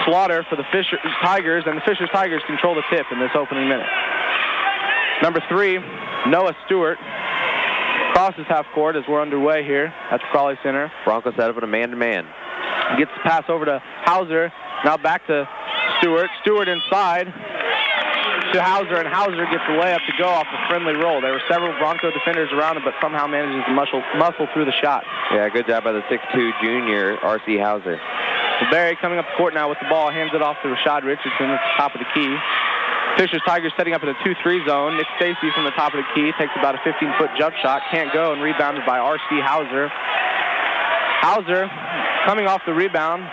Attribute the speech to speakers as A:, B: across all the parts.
A: Slaughter for the Fishers Tigers, and the Fishers Tigers control the tip in this opening minute. Number 3, Noah Stewart, crosses half court as we're underway here at the Crawley Center.
B: Broncos set up in a man-to-man.
A: Gets the pass over to Hauser. Now back to Stewart. Stewart inside to Hauser, and Hauser gets the layup to go off the friendly roll. There were several Bronco defenders around him, but somehow manages to muscle through the shot.
B: Yeah, good job by the 6'2 junior, R.C. Hauser.
A: So Barry coming up the court now with the ball, hands it off to Rashad Richardson at the top of the key. Fishers Tigers setting up in a 2-3 zone. Nick Stacy from the top of the key takes about a 15-foot jump shot. Can't go, and rebounded by R.C. Hauser. Hauser coming off the rebound.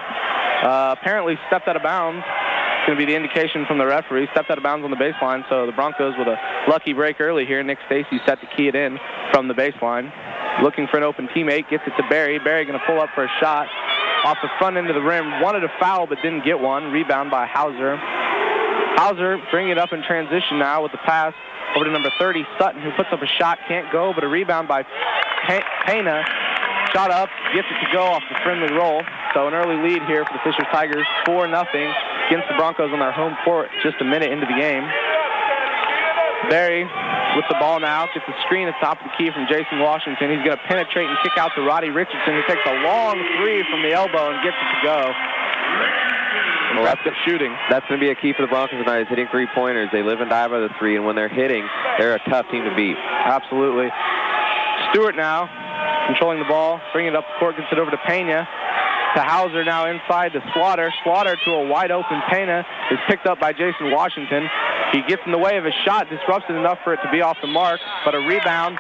A: Apparently stepped out of bounds. It's going to be the indication from the referee. Stepped out of bounds on the baseline, so the Broncos with a lucky break early here. Nick Stacy set to key it in from the baseline. Looking for an open teammate. Gets it to Barry. Barry going to pull up for a shot off the front end of the rim. Wanted a foul, but didn't get one. Rebound by Hauser. Hauser bringing it up in transition now with the pass over to number 30, Sutton, who puts up a shot. Can't go, but a rebound by Pena. Shot up, gets it to go off the friendly roll. So an early lead here for the Fishers Tigers, 4-0 against the Broncos on their home court just a minute into the game. Barry with the ball now, gets a screen at the top of the key from Jason Washington. He's going to penetrate and kick out to Roddy Richardson, who takes a long three from the elbow and gets it to go. Well, that's good shooting.
B: That's going to be a key for the Broncos tonight, is hitting three-pointers. They live and die by the three, and when they're hitting, they're a tough team to beat.
A: Absolutely. Stewart now controlling the ball, bringing it up the court, gets it over to Pena. To Hauser now inside to Slaughter. Slaughter to a wide-open Pena is picked up by Jason Washington. He gets in the way of his shot, disrupts it enough for it to be off the mark, but a rebound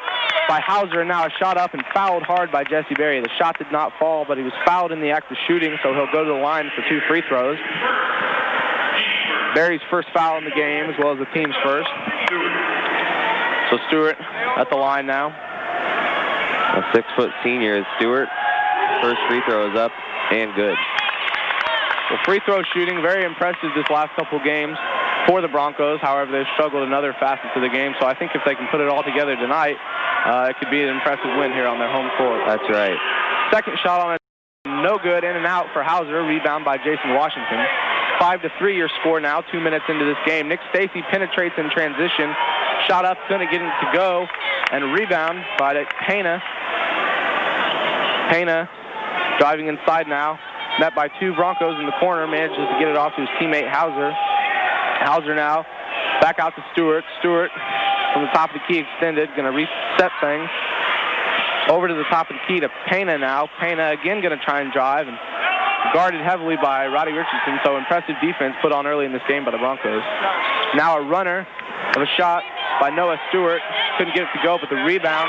A: by Hauser, and now a shot up and fouled hard by Jesse Berry. The shot did not fall, but he was fouled in the act of shooting, so he'll go to the line for 2 free throws. Berry's first foul in the game, as well as the team's first. So Stewart at the line now.
B: A 6-foot senior is Stewart. First free throw is up and good.
A: Well, free throw shooting, very impressive this last couple games for the Broncos. However, they've struggled in other facets of the game, so I think if they can put it all together tonight, it could be an impressive win here on their home court.
B: That's right.
A: Second shot on it, no good, in and out for Hauser. Rebound by Jason Washington. 5-3 your score now, 2 minutes into this game. Nick Stacy penetrates in transition. Shot up, couldn't get it to go, and a rebound by Pena. Pena driving inside now. Met by 2 Broncos in the corner, manages to get it off to his teammate Hauser. Hauser now back out to Stewart. Stewart from the top of the key extended, going to reset things. Over to the top of the key to Pena now. Pena again going to try and drive, and guarded heavily by Roddy Richardson, so impressive defense put on early in this game by the Broncos. Now a runner of a shot by Noah Stewart. Couldn't get it to go, but the rebound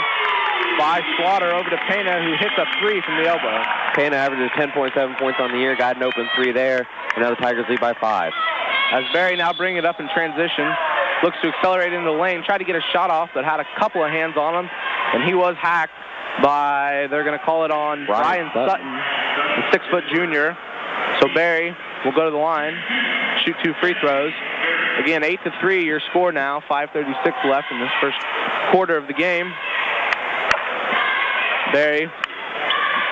A: by Slaughter over to Pena, who hits a 3 from the elbow.
B: Pena averages 10.7 points on the year, got an open 3 there, and now the Tigers lead by 5.
A: As Barry now bringing it up in transition, looks to accelerate into the lane, tried to get a shot off, but had a couple of hands on him, and he was hacked by, they're going to call it on Ryan Sutton, the 6-foot junior. So Barry will go to the line, shoot 2 free throws. Again, 8-3 your score now, 5:36 left in this first quarter of the game. Barry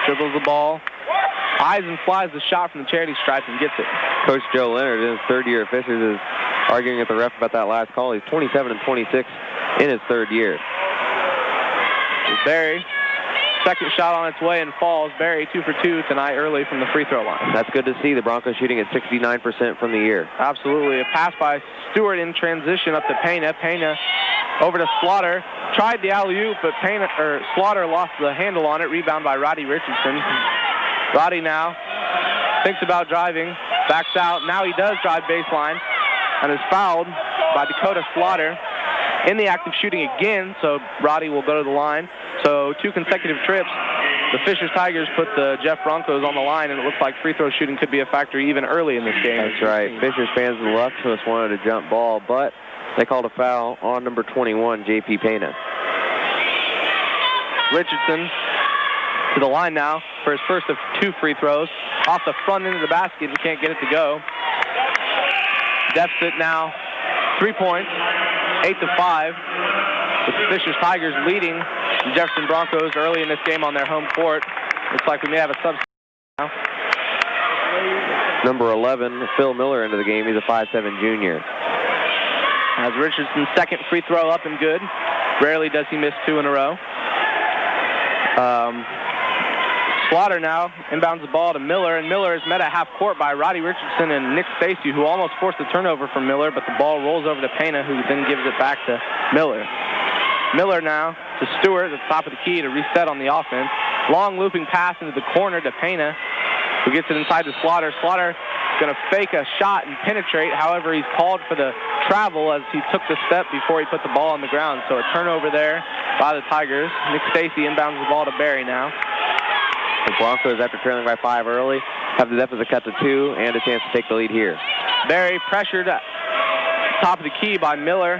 A: dribbles the ball, eyes and flies the shot from the charity stripe and gets it.
B: Coach Joe Leonard, in his third year at Fishers, is arguing with the ref about that last call. He's 27-26 in his third year.
A: Barry, second shot on its way and falls. Barry 2 for 2 tonight early from the free throw line.
B: That's good to see. The Broncos shooting at 69% from the year.
A: Absolutely. A pass by Stewart in transition up to Pena. Pena over to Slaughter. Tried the alley-oop, but Slaughter lost the handle on it. Rebound by Roddy Richardson. Roddy now thinks about driving, backs out. Now he does drive baseline and is fouled by Dakota Slaughter in the act of shooting again, so Roddy will go to the line. So 2 consecutive trips. The Fishers Tigers put the Jeff Broncos on the line, and it looks like free throw shooting could be a factor even early in this game.
B: That's right. Fishers fans in the left to us wanted a jump ball, but they called a foul on number 21, J.P. Pena.
A: Richardson to the line now for his first of 2 free throws. Off the front end of the basket and can't get it to go. Deficit now 3 points, 8-5. With the Fishers Tigers leading the Jefferson Broncos early in this game on their home court. Looks like we may have a substitute now.
B: number 11, Phil Miller, into the game. He's a 5'7" junior.
A: As Richardson's second free throw up and good. Rarely does he miss 2 in a row. Slaughter now inbounds the ball to Miller, and Miller is met at half court by Roddy Richardson and Nick Stacy, who almost forced the turnover from Miller, but the ball rolls over to Pena, who then gives it back to Miller. Miller now to Stewart at the top of the key to reset on the offense. Long looping pass into the corner to Pena, who gets it inside to Slaughter. Slaughter going to fake a shot and penetrate. However, he's called for the travel as he took the step before he put the ball on the ground. So a turnover there by the Tigers. Nick Stacy inbounds the ball to Barry now.
B: The Broncos, after trailing by 5 early, have the deficit cut to 2 and a chance to take the lead here.
A: Barry pressured at top of the key by Miller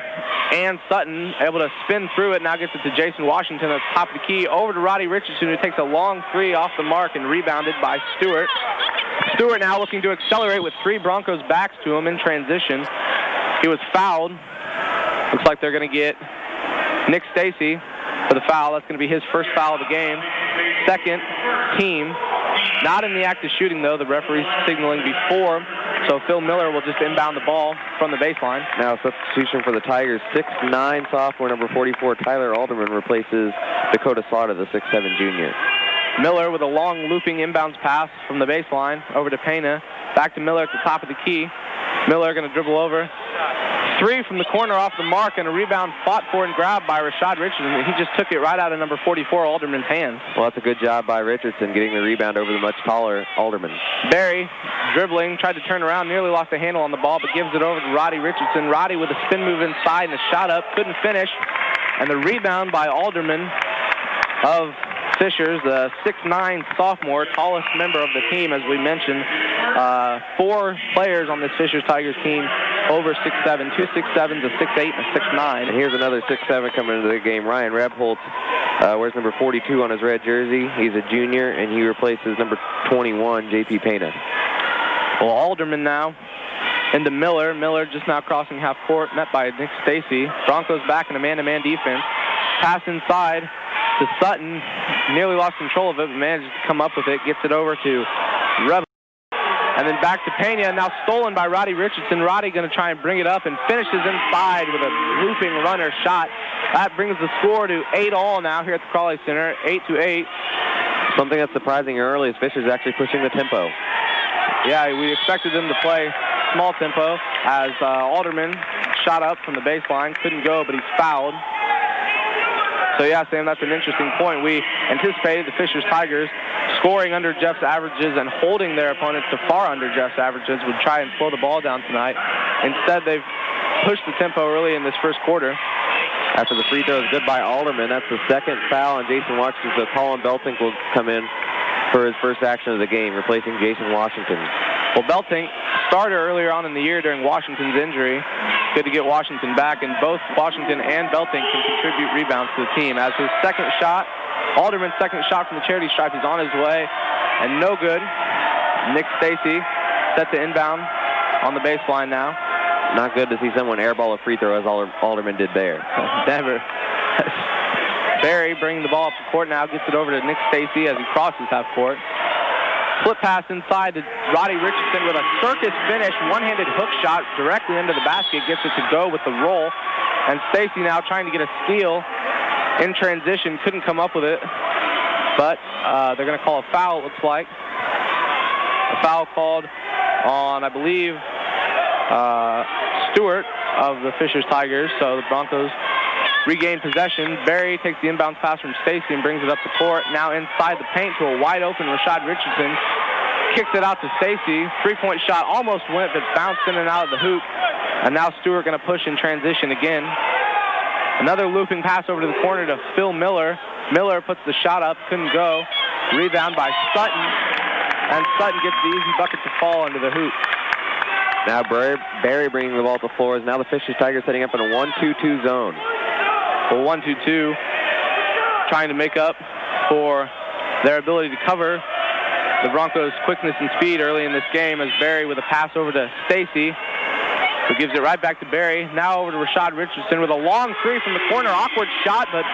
A: and Sutton, able to spin through it. Now gets it to Jason Washington at the top of the key. Over to Roddy Richardson, who takes a long three off the mark and rebounded by Stewart. Stewart now looking to accelerate with 3 Broncos backs to him in transition. He was fouled. Looks like they're going to get Nick Stacy for the foul. That's going to be his first foul of the game. Second team. Not in the act of shooting, though. The referee's signaling before. So Phil Miller will just inbound the ball from the baseline.
B: Now substitution for the Tigers. 6'9" sophomore, number 44, Tyler Alderman, replaces Dakota Slaughter, the 6'7" junior.
A: Miller with a long looping inbounds pass from the baseline over to Pena. Back to Miller at the top of the key. Miller going to dribble over. 3 from the corner off the mark, and a rebound fought for and grabbed by Rashad Richardson. He just took it right out of number 44, Alderman's hands.
B: Well, that's a good job by Richardson, getting the rebound over the much taller Alderman.
A: Barry dribbling, tried to turn around, nearly lost a handle on the ball, but gives it over to Roddy Richardson. Roddy with a spin move inside and a shot up, couldn't finish. And the rebound by Alderman of Fishers, the 6'9" sophomore, tallest member of the team, as we mentioned. 4 players on this Fishers Tigers team over 6'7", 2 6'7s, a 6'8", and a 6'9".
B: And here's another 6'7" coming into the game. Ryan Rebholz wears number 42 on his red jersey. He's a junior, and he replaces number 21, J.P. Pena.
A: Well, Alderman now into Miller. Miller just now crossing half court, met by Nick Stacy. Broncos back in a man-to-man defense. Pass inside to Sutton. Nearly lost control of it, but manages to come up with it. Gets it over to Rebholz. And then back to Pena, now stolen by Roddy Richardson. Roddy going to try and bring it up and finishes inside with a looping runner shot. That brings the score to 8-all now here at the Crawley Center, 8-8.
B: Something that's surprising early is Fisher's actually pushing the tempo.
A: Yeah, we expected them to play small tempo as Alderman shot up from the baseline. Couldn't go, but he's fouled. So, yeah, Sam, that's an interesting point. We anticipated the Fishers Tigers scoring under Jeff's averages and holding their opponents to far under Jeff's averages would try and slow the ball down tonight. Instead, they've pushed the tempo early in this first quarter.
B: After the free throw is good by Alderman, that's the second foul on Jason Washington, so Colin Beltink will come in for his first action of the game, replacing Jason Washington.
A: Well, Beltink started earlier on in the year during Washington's injury. Good to get Washington back, and both Washington and Beltink can contribute rebounds to the team. As his second shot, Alderman's second shot from the charity stripe is on his way, and no good. Nick Stacy set to inbound on the baseline now.
B: Not good to see someone airball a free throw as Alderman did there.
A: Never. Barry bringing the ball up the court now, gets it over to Nick Stacy as he crosses half court. Flip pass inside to Roddy Richardson with a circus finish, one-handed hook shot directly into the basket, gets it to go with the roll. And Stacy now trying to get a steal in transition, couldn't come up with it. But they're going to call a foul, it looks like. A foul called on, I believe, Stewart of the Fishers Tigers. So the Broncos regain possession. Barry takes the inbounds pass from Stacy and brings it up the court. Now inside the paint to a wide open Rashad Richardson. Kicks it out to Stacy. Three-point shot almost went, but bounced in and out of the hoop. And now Stewart going to push in transition again. Another looping pass over to the corner to Phil Miller. Miller puts the shot up, couldn't go. Rebound by Sutton. And Sutton gets the easy bucket to fall into the hoop.
B: Now Barry bringing the ball to the floor. Now the Fishers Tigers setting up in a 1-2-2 zone.
A: Well, 1-2-2, trying to make up for their ability to cover the Broncos' quickness and speed early in this game, as Barry with a pass over to Stacy, who gives it right back to Barry. Now over to Rashad Richardson with a long three from the corner. Awkward shot, but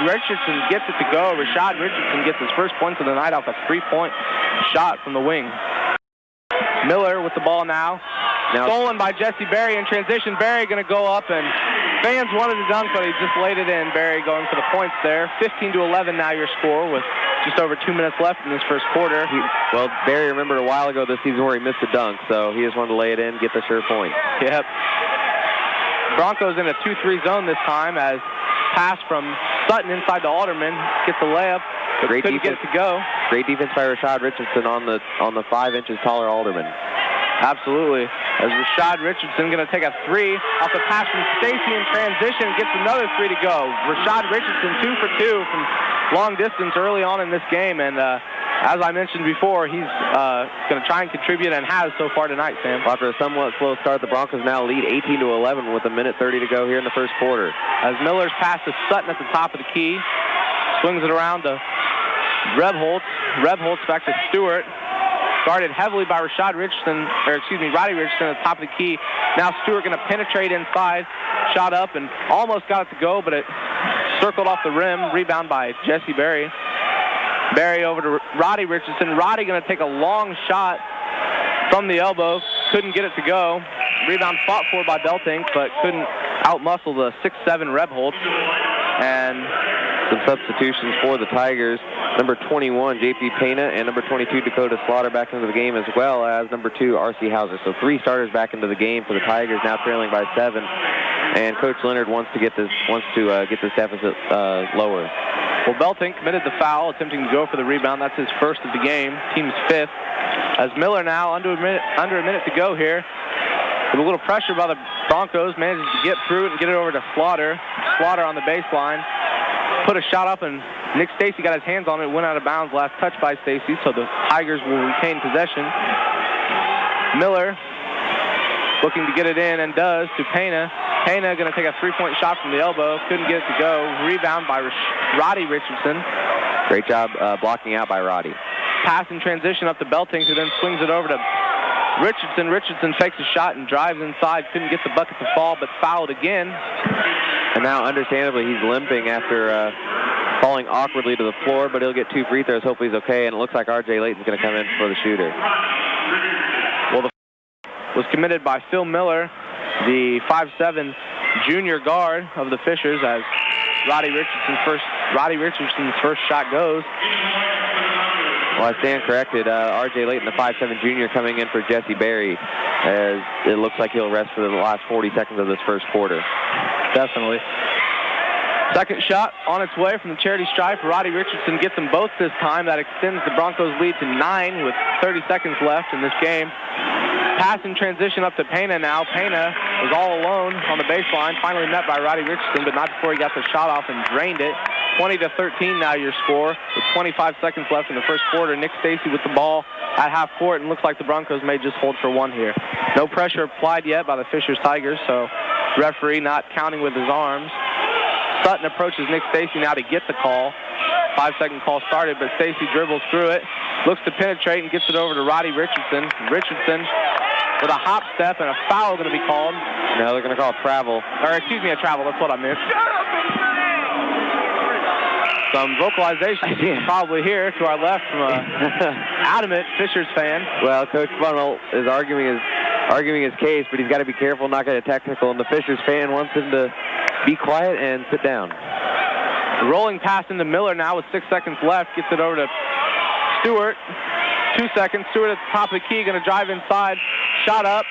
A: Richardson gets it to go. Rashad Richardson gets his first points of the night off a three-point shot from the wing. Miller with the ball now. Stolen by Jesse Berry in transition. Berry going to go up, and fans wanted to dunk, but he just laid it in. Berry going for the points there. 15-11 now your score with just over 2 minutes left in this first quarter.
B: Berry remembered a while ago this season where he missed a dunk, so he just wanted to lay it in, get the sure point.
A: Yep. Broncos in a 2-3 zone this time as pass from Sutton inside to Alderman. Gets a layup, but couldn't get it to go.
B: Great defense by Rashad Richardson on the 5 inches taller Alderman.
A: Absolutely. As Rashad Richardson going to take a three off the pass from Stacy in transition, gets another three to go. Rashad Richardson 2 for 2 from long distance early on in this game, and as I mentioned before, he's going to try and contribute and has so far tonight, Sam.
B: After a somewhat slow start, the Broncos now lead 18-11 with 1:30 to go here in the first quarter.
A: As Miller's pass to Sutton at the top of the key, swings it around to Rebholz. Rebholz back to Stewart. Guarded heavily by Roddy Richardson at the top of the key. Now Stewart going to penetrate inside. Shot up and almost got it to go, but it circled off the rim. Rebound by Jesse Berry. Berry over to Roddy Richardson. Roddy going to take a long shot from the elbow. Couldn't get it to go. Rebound fought for by Beltink, but couldn't outmuscle the 6'7" Rebholz. And
B: some substitutions for the Tigers. Number 21, J.P. Pena, and number 22, Dakota Slaughter back into the game, as well as number 2, R.C. Hauser. So 3 starters back into the game for the Tigers, now trailing by 7. And Coach Leonard wants to get this deficit lower.
A: Well, Beltink committed the foul, attempting to go for the rebound. That's his first of the game, team's 5th. As Miller now, under a minute to go here, with a little pressure by the Broncos, manages to get through it and get it over to Slaughter. Slaughter on the baseline. Put a shot up, and Nick Stacy got his hands on it. Went out of bounds. Last touch by Stacy, so the Tigers will retain possession. Miller looking to get it in, and does, to Pena. Pena going to take a three-point shot from the elbow. Couldn't get it to go. Rebound by Roddy Richardson.
B: Great job blocking out by Roddy.
A: Pass in transition up to Beltink, who then swings it over to Richardson. Richardson takes a shot and drives inside. Couldn't get the bucket to fall, but fouled again.
B: And now, understandably, he's limping after falling awkwardly to the floor, but he'll get 2 free throws. Hopefully he's okay, and it looks like R.J. Layton's going to come in for the shooter.
A: Well, the was committed by Phil Miller, the 5'7" junior guard of the Fishers, as Roddy Richardson's first shot goes.
B: Well, I stand corrected. R.J. Layton, the 5'7" junior, coming in for Jesse Berry, as it looks like he'll rest for the last 40 seconds of this first quarter.
A: Definitely. Second shot on its way from the charity stripe. Roddy Richardson gets them both this time. That extends the Broncos' lead to 9 with 30 seconds left in this game. Pass in transition up to Pena now. Pena was all alone on the baseline, finally met by Roddy Richardson, but not before he got the shot off and drained it. 20-13 now your score with 25 seconds left in the first quarter. Nick Stacy with the ball at half court, and looks like the Broncos may just hold for one here. No pressure applied yet by the Fishers Tigers, so referee not counting with his arms. Sutton approaches Nick Stacy now to get the call. 5-second call started, but Stacy dribbles through it, looks to penetrate and gets it over to Roddy Richardson. Richardson with a hop step, and a foul going to be called.
B: No, they're going to call a travel.
A: Or excuse me, a travel. That's what I meant. Some vocalization you can probably hear to our left from an adamant Fishers fan.
B: Well, Coach Funnell is arguing his case, but he's got to be careful not to get technical, and the Fishers fan wants him to be quiet and sit down.
A: Rolling pass into Miller now with 6 seconds left. Gets it over to Stewart. 2 seconds. Stewart at the top of the key, going to drive inside. Shot up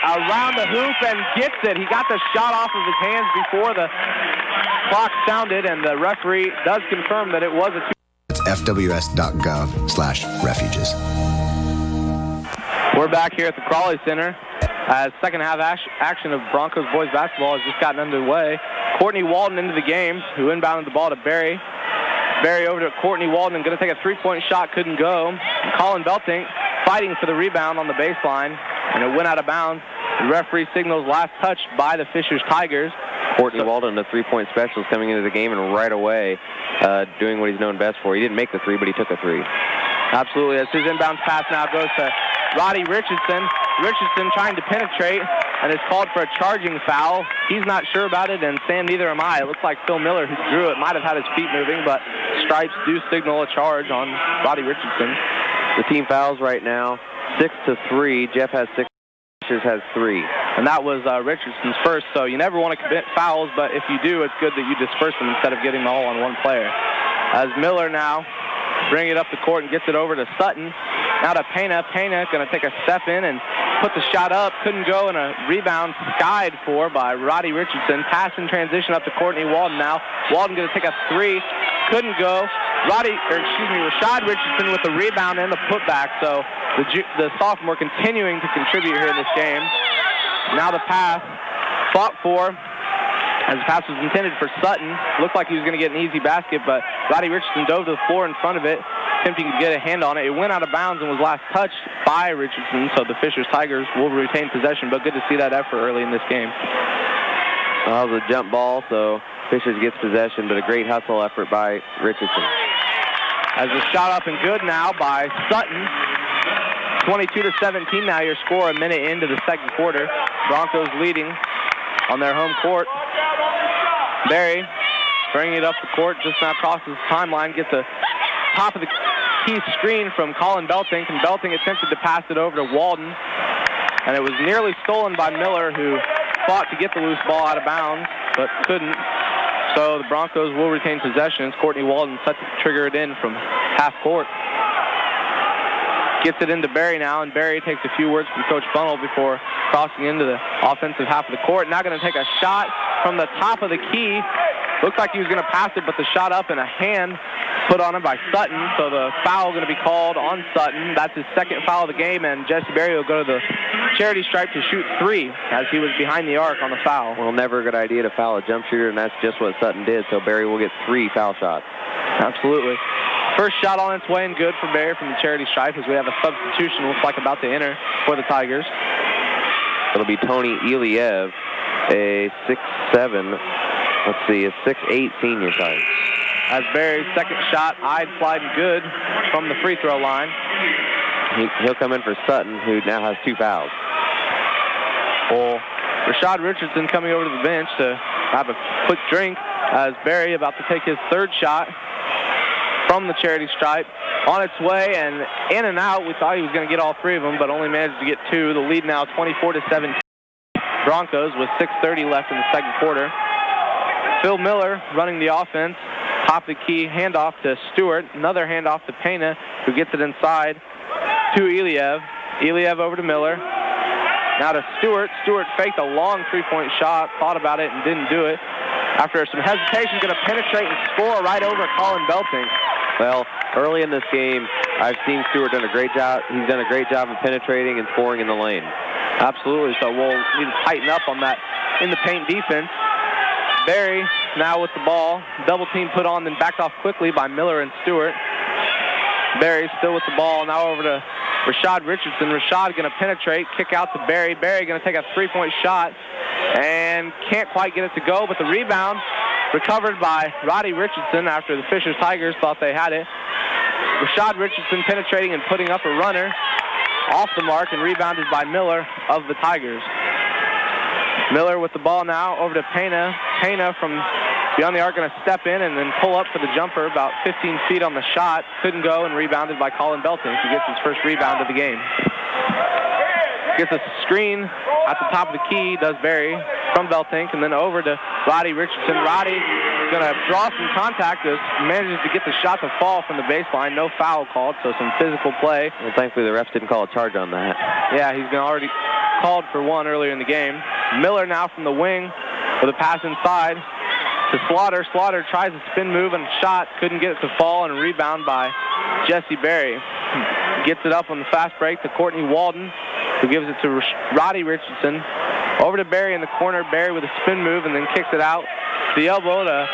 A: around the hoop and gets it. He got the shot off of his hands before the clock sounded, and the referee does confirm that it was a
C: It's fws.gov/refuges.
A: We're back here at the Crawley Center as second half action of Broncos boys basketball has just gotten underway. Courtney Walden into the game, who inbounded the ball to Berry. Berry over to Courtney Walden, going to take a three-point shot, couldn't go. Colin Beltink fighting for the rebound on the baseline, and it went out of bounds. The referee signals last touch by the Fishers Tigers.
B: Courtney Walden, the three-point specialist, coming into the game and right away doing what he's known best for. He didn't make the three, but he took a three.
A: Absolutely. As his inbound pass now goes to Roddy Richardson. Richardson trying to penetrate and is called for a charging foul. He's not sure about it, and Sam, neither am I. It looks like Phil Miller, who drew it, might have had his feet moving, but stripes do signal a charge on Roddy Richardson.
B: The team fouls right now 6-3. Jeff has 6. Fishers has 3.
A: And that was Richardson's first, so you never want to commit fouls, but if you do, it's good that you disperse them instead of getting them all on one player. As Miller now bring it up the court and gets it over to Sutton. Now to Pena. Pena going to take a step in and put the shot up. Couldn't go, and a rebound skied for by Roddy Richardson. Pass in transition up to Courtney Walden now. Walden going to take a 3. Couldn't go. Rashad Richardson with the rebound and the putback. So the sophomore continuing to contribute here in this game. Now the pass fought for, as the pass was intended for Sutton. Looked like he was going to get an easy basket, but Roddy Richardson dove to the floor in front of it, attempting to get a hand on it. It went out of bounds and was last touched by Richardson, so the Fishers Tigers will retain possession, but good to see that effort early in this game.
B: Well, it was a jump ball, so Fishers gets possession, but a great hustle effort by Richardson.
A: As a shot up and good now by Sutton. 22-17 now your score, a minute into the second quarter. Broncos leading on their home court. Berry bringing it up the court, just now crosses the timeline, gets a top of the key screen from Colin Beltink, and Beltink attempted to pass it over to Walden, and it was nearly stolen by Miller, who fought to get the loose ball out of bounds, but couldn't. So the Broncos will retain possession. Courtney Walden set to trigger it in from half court. Gets it into Berry now, and Berry takes a few words from Coach Funnell before crossing into the offensive half of the court. Now going to take a shot from the top of the key. Looked like he was going to pass it, but the shot up and a hand put on him by Sutton. So the foul going to be called on Sutton. That's his second foul of the game, and Jesse Berry will go to the charity stripe to shoot 3 as he was behind the arc on the foul.
B: Well, never a good idea to foul a jump shooter, and that's just what Sutton did. So Berry will get 3 foul shots.
A: Absolutely. First shot on its way and good for Berry from the charity stripe as we have a substitution looks like about to enter for the Tigers.
B: It'll be Tony Iliev, a 6'7", a 6'8" senior size.
A: As Berry's second shot eyed, flied, and good from the free throw line.
B: He'll come in for Sutton, who now has 2 fouls.
A: Well, Rashad Richardson coming over to the bench to have a quick drink as Berry about to take his third shot from the charity stripe. On its way and in and out. We thought he was going to get all 3 of them, but only managed to get 2. The lead now 24-17. Broncos with 6:30 left in the second quarter. Phil Miller running the offense. Top of the key, handoff to Stewart. Another handoff to Pena, who gets it inside to Iliev. Iliev over to Miller. Now to Stewart. Stewart faked a long 3-point shot, thought about it and didn't do it. After some hesitation, going to penetrate and score right over Colin Beltink.
B: Well, early in this game, I've seen Stewart done a great job. He's done a great job of penetrating and scoring in the lane.
A: Absolutely. So we'll need to tighten up on that in the paint defense. Berry now with the ball. Double team put on, then backed off quickly by Miller and Stewart. Berry still with the ball. Now over to Rashad Richardson. Rashad going to penetrate, kick out to Berry. Berry going to take a 3-point shot and can't quite get it to go, but the rebound recovered by Roddy Richardson after the Fishers Tigers thought they had it. Rashad Richardson penetrating and putting up a runner off the mark and rebounded by Miller of the Tigers. Miller with the ball now over to Pena. Pena from beyond the arc going to step in and then pull up for the jumper about 15 feet on the shot. Couldn't go and rebounded by Colin Beltink, who gets his first rebound of the game. Gets a screen at the top of the key, does Berry from Beltink, and then over to Roddy Richardson. Roddy going to draw some contact as manages to get the shot to fall from the baseline. No foul called, so some physical play.
B: Well, thankfully the refs didn't call a charge on that.
A: Yeah, he's been already called for one earlier in the game. Miller now from the wing with a pass inside to Slaughter. Slaughter tries a spin move and shot, couldn't get it to fall, and a rebound by Jesse Berry. Gets it up on the fast break to Courtney Walden, who gives it to Roddy Richardson. Over to Berry in the corner. Berry with a spin move and then kicks it out to the elbow to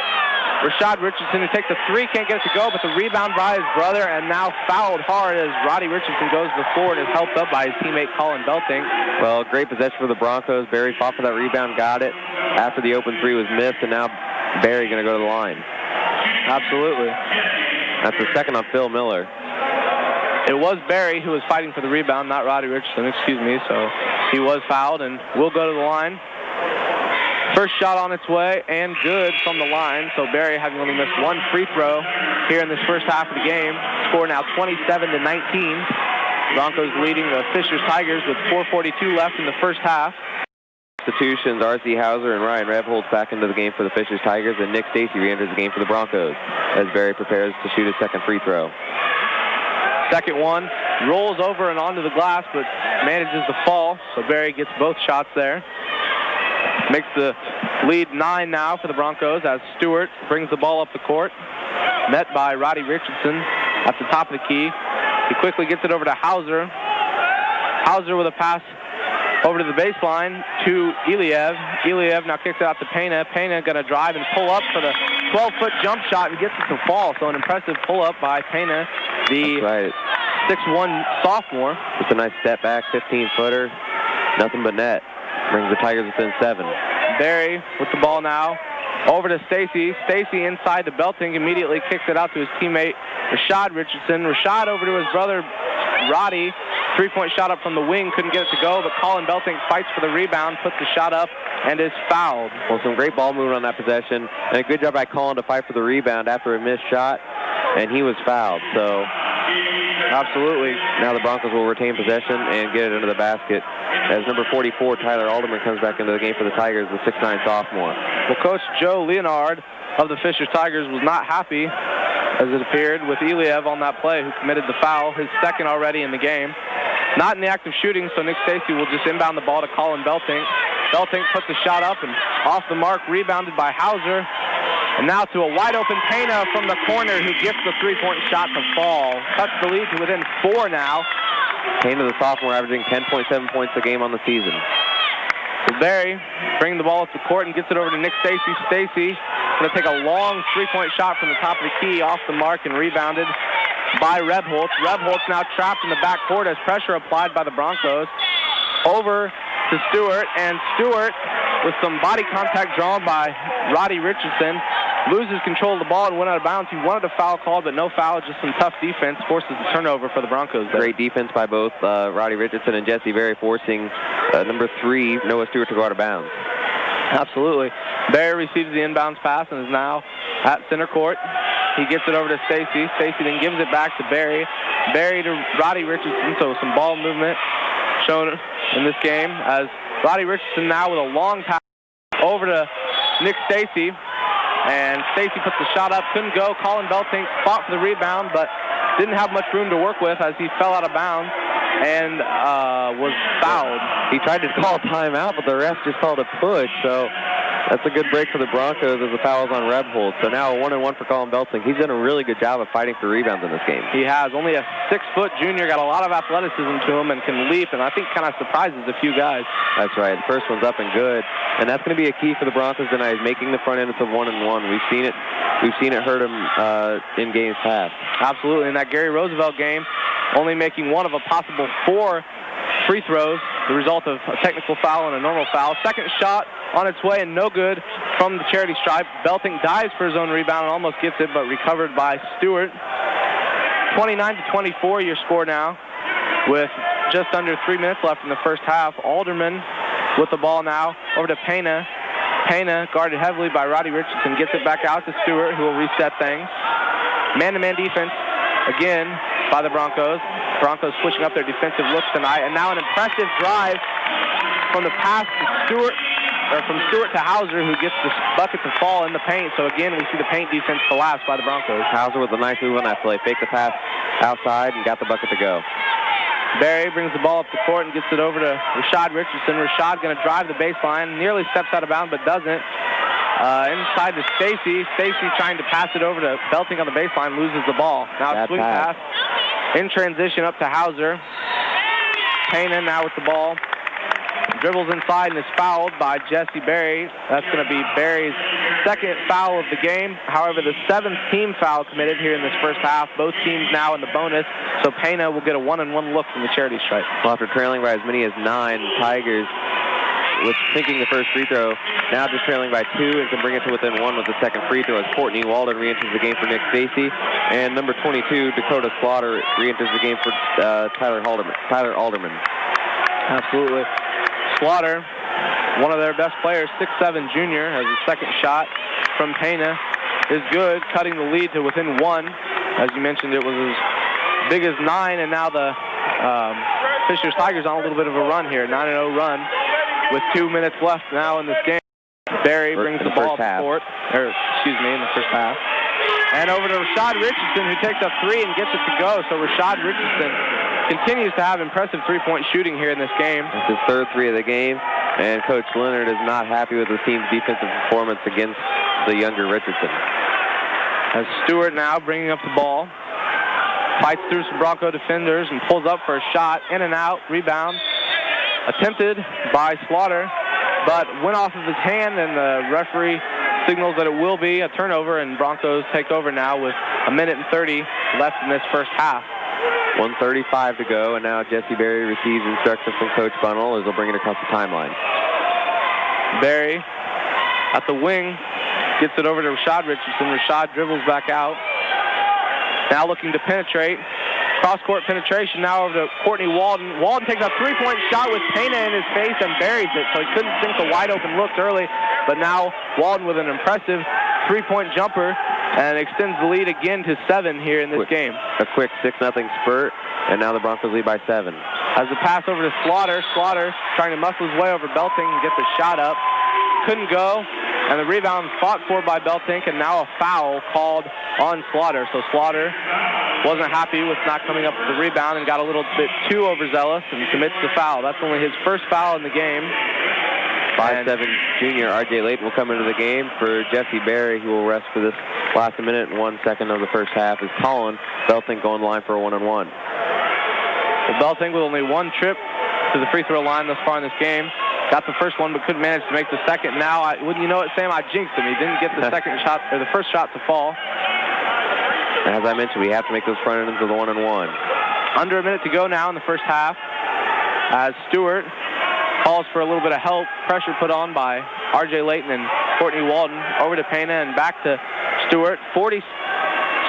A: Rashad Richardson, who takes a 3, can't get it to go, but the rebound by his brother, and now fouled hard as Roddy Richardson goes to the floor and is helped up by his teammate Colin Beltink.
B: Well, great possession for the Broncos. Berry fought for that rebound, got it after the open 3 was missed, and now Berry going to go to the line.
A: Absolutely.
B: That's the second on Phil Miller.
A: It was Berry who was fighting for the rebound, not Roddy Richardson, excuse me, so he was fouled and will go to the line. First shot on its way and good from the line. So Berry having only missed 1 free throw here in this first half of the game. Score now 27-19. Broncos leading the Fishers Tigers with 4:42 left in the first half.
B: Substitutions, R.C. Hauser and Ryan Rebholz back into the game for the Fishers Tigers, and Nick Stacy re-enters the game for the Broncos as Barry prepares to shoot his second free throw.
A: Second one, rolls over and onto the glass, but manages to fall, so Barry gets both shots there. Makes the lead 9 now for the Broncos as Stewart brings the ball up the court, met by Roddy Richardson at the top of the key. He quickly gets it over to Hauser. Hauser with a pass over to the baseline to Iliev. Iliev now kicks it out to Pena. Pena going to drive and pull up for the 12-foot jump shot and gets it to fall. So an impressive pull-up by Pena, the 6'1 sophomore.
B: Just a nice step back, 15-footer, nothing but net. Brings the Tigers within 7.
A: Barry with the ball now. Over to Stacy. Stacy inside to Belting. Immediately kicks it out to his teammate, Rashad Richardson. Rashad over to his brother, Roddy. Three-point shot up from the wing. Couldn't get it to go, but Colin Belting fights for the rebound, puts the shot up, and is fouled.
B: Well, some great ball movement on that possession, and a good job by Colin to fight for the rebound after a missed shot, and he was fouled. So,
A: absolutely.
B: Now the Broncos will retain possession and get it into the basket as number 44, Tyler Alderman, comes back into the game for the Tigers, the 6'9 sophomore.
A: Well, Coach Joe Leonard of the Fishers Tigers was not happy, as it appeared, with Iliev on that play, who committed the foul, his second already in the game. Not in the act of shooting, so Nick Stacy will just inbound the ball to Colin Belting. Belting puts the shot up and off the mark, rebounded by Hauser. And now to a wide-open Pena from the corner, who gets the three-point shot to fall. Cuts the lead to within 4 now.
B: Pena, the sophomore, averaging 10.7 points a game on the season.
A: So Barry bringing the ball up the court and gets it over to Nick Stacy. Stacy going to take a long three-point shot from the top of the key, off the mark, and rebounded by Rebholz. Rebholz now trapped in the backcourt as pressure applied by the Broncos. Over to Stewart, and Stewart, with some body contact drawn by Roddy Richardson, loses control of the ball and went out of bounds. He wanted a foul call, but no foul, just some tough defense. Forces the turnover for the Broncos there.
B: Great defense by both Roddy Richardson and Jesse Barry, forcing number 3, Noah Stewart, to go out of bounds.
A: Absolutely. Barry receives the inbounds pass and is now at center court. He gets it over to Stacy. Stacy then gives it back to Barry. Barry to Roddy Richardson, so some ball movement shown in this game as Roddy Richardson now with a long pass over to Nick Stacy. And Stacy puts the shot up, couldn't go. Colin Belting fought for the rebound, but didn't have much room to work with as he fell out of bounds and was fouled.
B: He tried to call a timeout, but the ref just called a push, so that's a good break for the Broncos as the foul is on Rebholz. So now a 1-and-1 for Colin Belting. He's done a really good job of fighting for rebounds in this game.
A: He has. Only a 6-foot junior, got a lot of athleticism to him and can leap, and I think kind of surprises a few guys.
B: That's right. The first one's up and good, and that's going to be a key for the Broncos tonight, is making the front end of 1-and-1. We've seen it hurt them in games past.
A: Absolutely. In that Gary Roosevelt game, only making one of a possible 4 free throws, the result of a technical foul and a normal foul. Second shot on its way and no good from the charity stripe. Belting dives for his own rebound and almost gets it, but recovered by Stewart. 29-24 your score now, with just under 3 minutes left in the first half. Alderman with the ball now over to Pena. Pena, guarded heavily by Roddy Richardson, gets it back out to Stewart, who will reset things. Man-to-man defense again by the Broncos. Broncos switching up their defensive looks tonight. And now an impressive drive from the pass to Stewart, or from Stewart to Hauser, who gets the bucket to fall in the paint. So again, we see the paint defense collapse by the Broncos.
B: Hauser with a nice move on that play. Faked the pass outside and got the bucket to go.
A: Barry brings the ball up the court and gets it over to Rashad Richardson. Rashad going to drive the baseline, nearly steps out of bounds, but doesn't. Inside to Stacy. Stacy trying to pass it over to Belting on the baseline, loses the ball. Now swing pass in transition up to Hauser. Payne now with the ball. Dribbles inside and is fouled by Jesse Barry. That's going to be Barry's second foul of the game. However, the 7th team foul committed here in this first half. Both teams now in the bonus, so Pena will get a 1-and-1 look from the charity stripe.
B: Well, after trailing by as many as 9, the Tigers, with sinking the first free throw, now just trailing by 2 and can bring it to within 1 with the second free throw as Courtney Walden re-enters the game for Nick Stacy. And number 22, Dakota Slaughter, re-enters the game for Tyler Alderman.
A: Absolutely. Slaughter, one of their best players, 6'7" junior, has a second shot from Pena. Is good, cutting the lead to within 1. As you mentioned, it was as big as 9, and now the Fishers Tigers on a little bit of a run here, 9-0 run with 2 minutes left now in this game. Barry brings the ball up the court, in the first half. And over to Rashad Richardson, who takes a three and gets it to go. So Rashad Richardson continues to have impressive three-point shooting here in this game.
B: It's his third three of the game, and Coach Leonard is not happy with his team's defensive performance against the younger Richardson.
A: As Stewart now bringing up the ball, fights through some Bronco defenders and pulls up for a shot, in and out, rebound, attempted by Slaughter, but went off of his hand, and the referee signals that it will be a turnover, and Broncos take over now with 1:30 left in this first half.
B: 1:35 to go, and now Jesse Berry receives instructions from Coach Bunnell as they'll bring it across the timeline.
A: Berry at the wing gets it over to Rashad Richardson. Rashad dribbles back out. Now looking to penetrate. Cross-court penetration now over to Courtney Walden. Walden takes a three-point shot with Pena in his face and buries it, so he couldn't sink the wide-open looks early. But now Walden with an impressive three-point jumper and extends the lead again to 7 here in this game.
B: A quick 6-0 spurt, and now the Broncos lead by 7.
A: As the pass over to Slaughter. Slaughter trying to muscle his way over Belting and get the shot up. Couldn't go, and the rebound fought for by Beltink, and now a foul called on Slaughter. So Slaughter wasn't happy with not coming up with the rebound and got a little bit too overzealous and commits the foul. That's only his first foul in the game.
B: 5'7" junior R.J. Layton will come into the game for Jesse Berry, who will rest for this last minute and 1 second of the first half, as Colin Beltink going to the line for a 1-on-1.
A: Well, Beltink with only one trip to the free throw line thus far in this game. Got the first one, but couldn't manage to make the second. Now, wouldn't you know it, Sam? I jinxed him. He didn't get the second shot, or the first shot to fall.
B: As I mentioned, we have to make those front ends of the 1-on-1.
A: Under a minute to go now in the first half, as Stewart calls for a little bit of help. Pressure put on by R.J. Layton and Courtney Walden. Over to Pena and back to Stewart. 40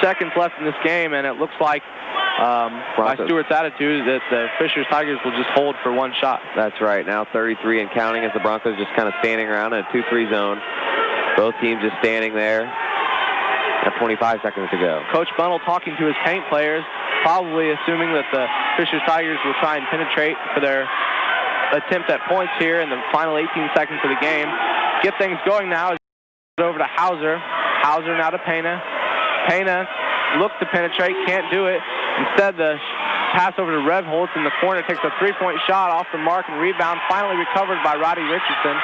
A: seconds left in this game, and it looks like by Stewart's attitude that the Fishers Tigers will just hold for one shot.
B: That's right. Now 33 and counting, as the Broncos just kind of standing around in a 2-3 zone. Both teams just standing there. At 25 seconds to go.
A: Coach Bunnell talking to his paint players, probably assuming that the Fishers Tigers will try and penetrate for their attempt at points here in the final 18 seconds of the game. Get things going now. Over to Hauser. Hauser now to Pena. Pena looks to penetrate, can't do it. Instead, the pass over to Revholz in the corner, takes a three-point shot off the mark and rebound, finally recovered by Roddy Richardson.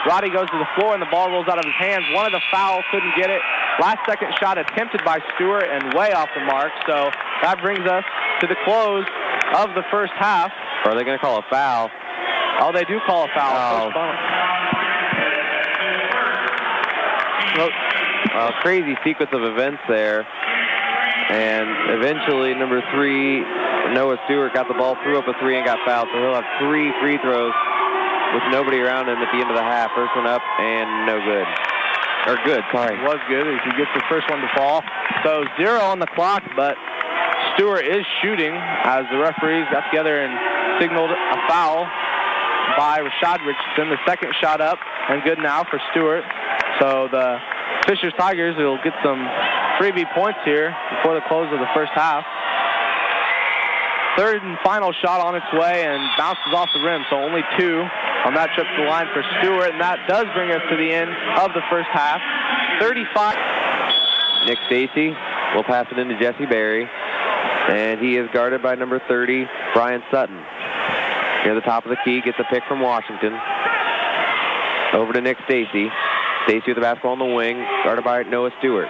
A: Roddy goes to the floor and the ball rolls out of his hands. One of the fouls, couldn't get it. Last second shot attempted by Stewart and way off the mark. So that brings us to the close of the first half.
B: Or are they going to call a foul?
A: Oh, they do call a foul.
B: Crazy sequence of events there. And eventually, number 3, Noah Stewart, got the ball, threw up a 3, and got fouled. So he'll have 3 free throws with nobody around him at the end of the half. First one up and no good. Or good, sorry.
A: It was good as he gets the first one to fall. So 0 on the clock, but Stewart is shooting as the referees got together and signaled a foul by Rashad Richardson. The second shot up and good now for Stewart. So the Fishers Tigers will get some freebie points here before the close of the first half. Third and final shot on its way and bounces off the rim, so only 2 on that trip to the line for Stewart, and that does bring us to the end of the first half. 35.
B: Nick Stacy will pass it into Jesse Berry, and he is guarded by number 30, Brian Sutton. Near the top of the key, gets a pick from Washington. Over to Nick Stacy. Stacy with the basketball on the wing, guarded by Noah Stewart.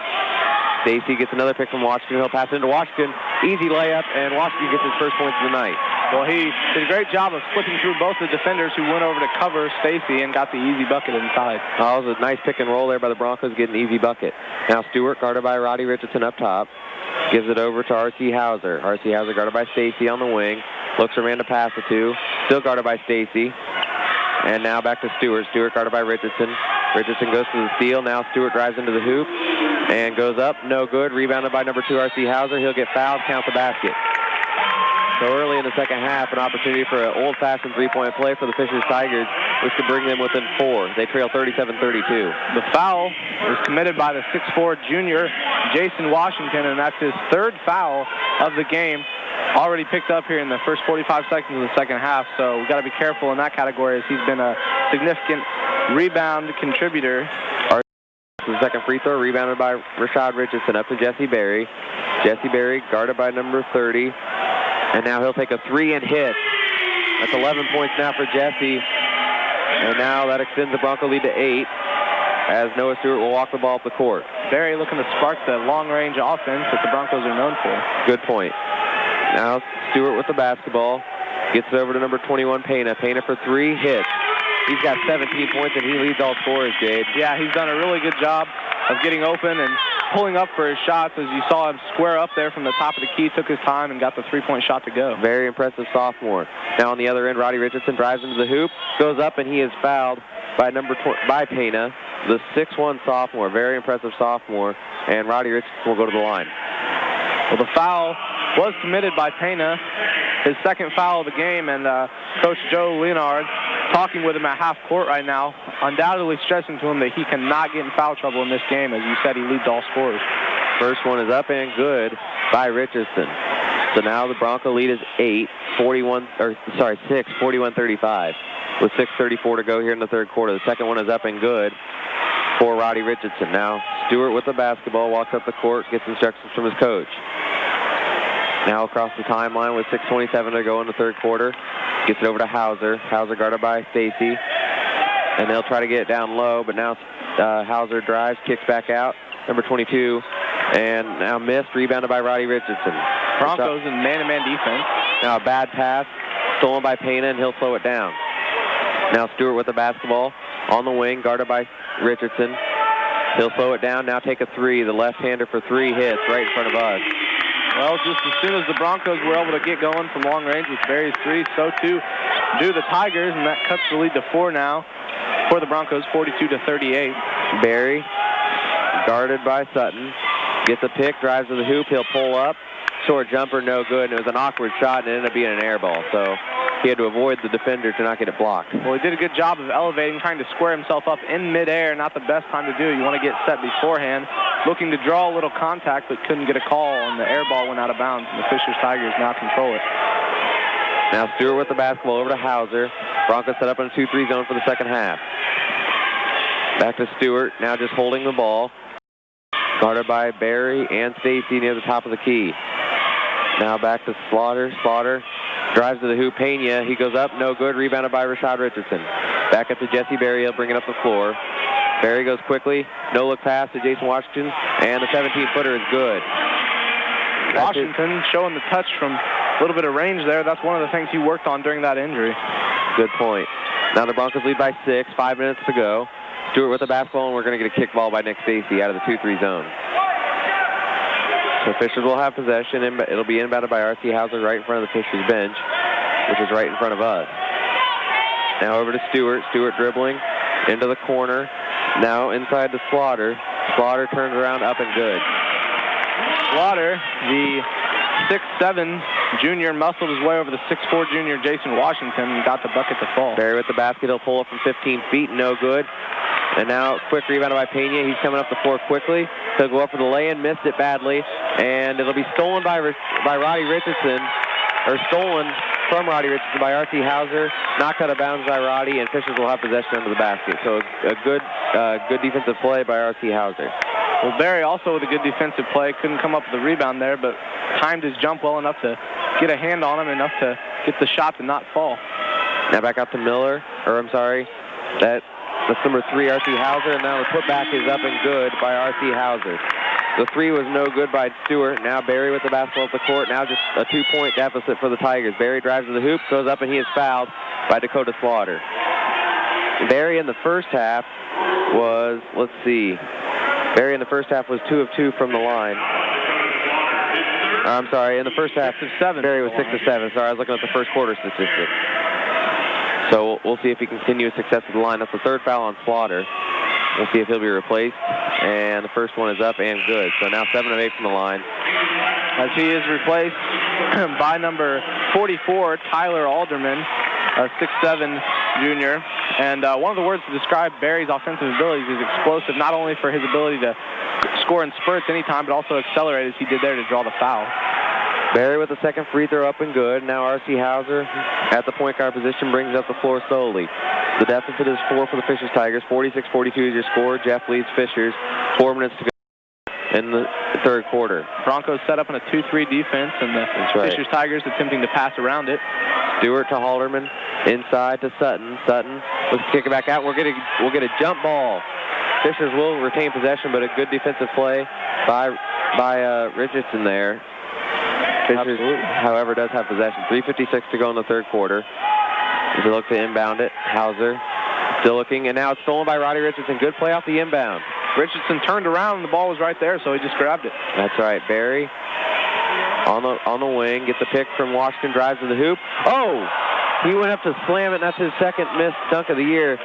B: Stacy gets another pick from Washington. He'll pass it into Washington. Easy layup, and Washington gets his first points of the night.
A: Well, he did a great job of slipping through both the defenders who went over to cover Stacy and got the easy bucket inside.
B: Oh, it was a nice pick and roll there by the Broncos, getting an easy bucket. Now Stewart, guarded by Roddy Richardson up top, gives it over to R.C. Hauser. R.C. Hauser guarded by Stacy on the wing. Looks for a man to pass it to. Still guarded by Stacy. And now back to Stewart. Stewart guarded by Richardson. Richardson goes to the steal. Now Stewart drives into the hoop and goes up. No good. Rebounded by number 2, R.C. Hauser. He'll get fouled. Count the basket. So early in the second half, an opportunity for an old-fashioned three-point play for the Fishers Tigers, which could bring them within 4. They trail 37-32.
A: The foul was committed by the 6'4" junior, Jason Washington, and that's his third foul of the game. Already picked up here in the first 45 seconds of the second half, so we've got to be careful in that category as he's been a significant rebound contributor.
B: The second free throw rebounded by Rashad Richardson up to Jesse Berry. Jesse Berry guarded by number 30. And now he'll take a 3 and hit. That's 11 points now for Jesse. And now that extends the Bronco lead to 8 as Noah Stewart will walk the ball up the court.
A: Berry looking to spark the long-range offense that the Broncos are known for.
B: Good point. Now Stewart with the basketball. Gets it over to number 21, Pena. Pena for 3, hits. He's got 17 points, and he leads all scorers, Jade.
A: Yeah, he's done a really good job of getting open and pulling up for his shots. As you saw him square up there from the top of the key, took his time and got the three-point shot to go.
B: Very impressive sophomore. Now on the other end, Roddy Richardson drives into the hoop, goes up, and he is fouled by by Pena, the 6'1" sophomore. Very impressive sophomore, and Roddy Richardson will go to the line.
A: Well, the foul was committed by Pena, his second foul of the game, and Coach Joe Leonard talking with him at half court right now, undoubtedly stressing to him that he cannot get in foul trouble in this game. As you said, he leads all scorers.
B: First one is up and good by Richardson. So now the Bronco lead is 41-35 with 6:34 to go here in the third quarter. The second one is up and good for Roddy Richardson. Now Stewart with the basketball, walks up the court, gets instructions from his coach. Now across the timeline with 6:27 to go in the third quarter. Gets it over to Hauser. Hauser guarded by Stacy. And they'll try to get it down low, but now Hauser drives, kicks back out. Number 22. And now missed, rebounded by Roddy Richardson.
A: Broncos in man-to-man defense.
B: Now a bad pass, stolen by Pena, and he'll slow it down. Now Stewart with the basketball on the wing, guarded by Richardson. He'll slow it down, now take a 3. The left-hander for 3 hits right in front of us.
A: Well, just as soon as the Broncos were able to get going from long range with Berry's 3, so too do the Tigers, and that cuts the lead to 4 now for the Broncos, 42-38.
B: Berry, guarded by Sutton, gets a pick, drives to the hoop, he'll pull up. Short jumper, no good, and it was an awkward shot, and it ended up being an air ball, so he had to avoid the defender to not get it blocked.
A: Well, he did a good job of elevating, trying to square himself up in midair. Not the best time to do it. You want to get set beforehand. Looking to draw a little contact, but couldn't get a call, and the air ball went out of bounds, and the Fishers Tigers now control it.
B: Now Stewart with the basketball over to Hauser. Broncos set up in a 2-3 zone for the second half. Back to Stewart, now just holding the ball. Guarded by Berry and Stacy near the top of the key. Now back to Slaughter. Slaughter drives to the hoop. Pena, he goes up, no good. Rebounded by Rashad Richardson. Back up to Jesse Berry. He'll bring it up the floor. Berry goes quickly. No-look pass to Jason Washington. And the 17-footer is good.
A: Washington showing the touch from a little bit of range there. That's one of the things he worked on during that injury.
B: Good point. Now the Broncos lead by 6. 5 minutes to go. Stewart with the basketball, and we're going to get a kick ball by Nick Stacy out of the 2-3 zone. So Fishers will have possession. It'll be inbounded by R.C. Hauser right in front of the Fishers bench, which is right in front of us. Now over to Stewart. Stewart dribbling into the corner. Now inside to Slaughter. Slaughter turns around, up and good.
A: Slaughter, the 6'7" junior, muscled his way over the 6'4" junior Jason Washington and got the bucket to fall.
B: Berry with the basket. He'll pull up from 15 feet. No good. And now quick rebound by Pena. He's coming up the floor quickly. He'll go up for the lay-in. Missed it badly. And it'll be stolen by Roddy Richardson. Or stolen from Roddy Richardson by R.C. Hauser. Knocked out of bounds by Roddy. And Fishers will have possession under the basket. So a good defensive play by R.C. Hauser.
A: Well, Berry also with a good defensive play. Couldn't come up with the rebound there, but timed his jump well enough to get a hand on him, enough to get the shot to not fall.
B: Now back out to Miller. That's number 3, R.C. Hauser, and now the putback is up and good by R.C. Hauser. The 3 was no good by Stewart. Now Berry with the basketball at the court. Now just a 2-point deficit for the Tigers. Berry drives to the hoop, goes up, and he is fouled by Dakota Slaughter. Berry in the first half was, Berry in the first half was 2 of 2 from the line. I'm sorry, in the first half, Berry was 6 of 7. Sorry, I was looking at the first quarter statistic. So we'll see if he continues success with the line. That's the third foul on Slaughter. We'll see if he'll be replaced. And the first one is up and good. So now 7 of 8 from the line.
A: as he is replaced by number 44, Tyler Alderman, a 6'7" junior. And one of the words to describe Barry's offensive abilities is explosive, not only for his ability to score in spurts anytime, but also accelerate as he did there to draw the foul.
B: Barry with the second free throw up and good. Now R.C. Hauser at the point guard position brings up the floor solely. The deficit is 4 for the Fishers Tigers. 46-42 is your score. Jeff leads Fishers. 4 minutes to go in the third quarter.
A: Broncos set up in a 2-3 defense, and the Fishers Tigers attempting to pass around it.
B: Stewart to Halderman, inside to Sutton. Sutton, let's kick it back out. We'll get a jump ball. Fishers will retain possession, but a good defensive play by Richardson there. Fishers, however, does have possession. 3:56 to go in the third quarter. As they look to inbound it, Hauser still looking, and now it's stolen by Roddy Richardson. Good play off the inbound.
A: Richardson turned around, and the ball was right there, so he just grabbed it.
B: That's right. Barry on the wing, gets the pick from Washington, drives to the hoop. Oh! He went up to slam it, and that's his second missed dunk of the year.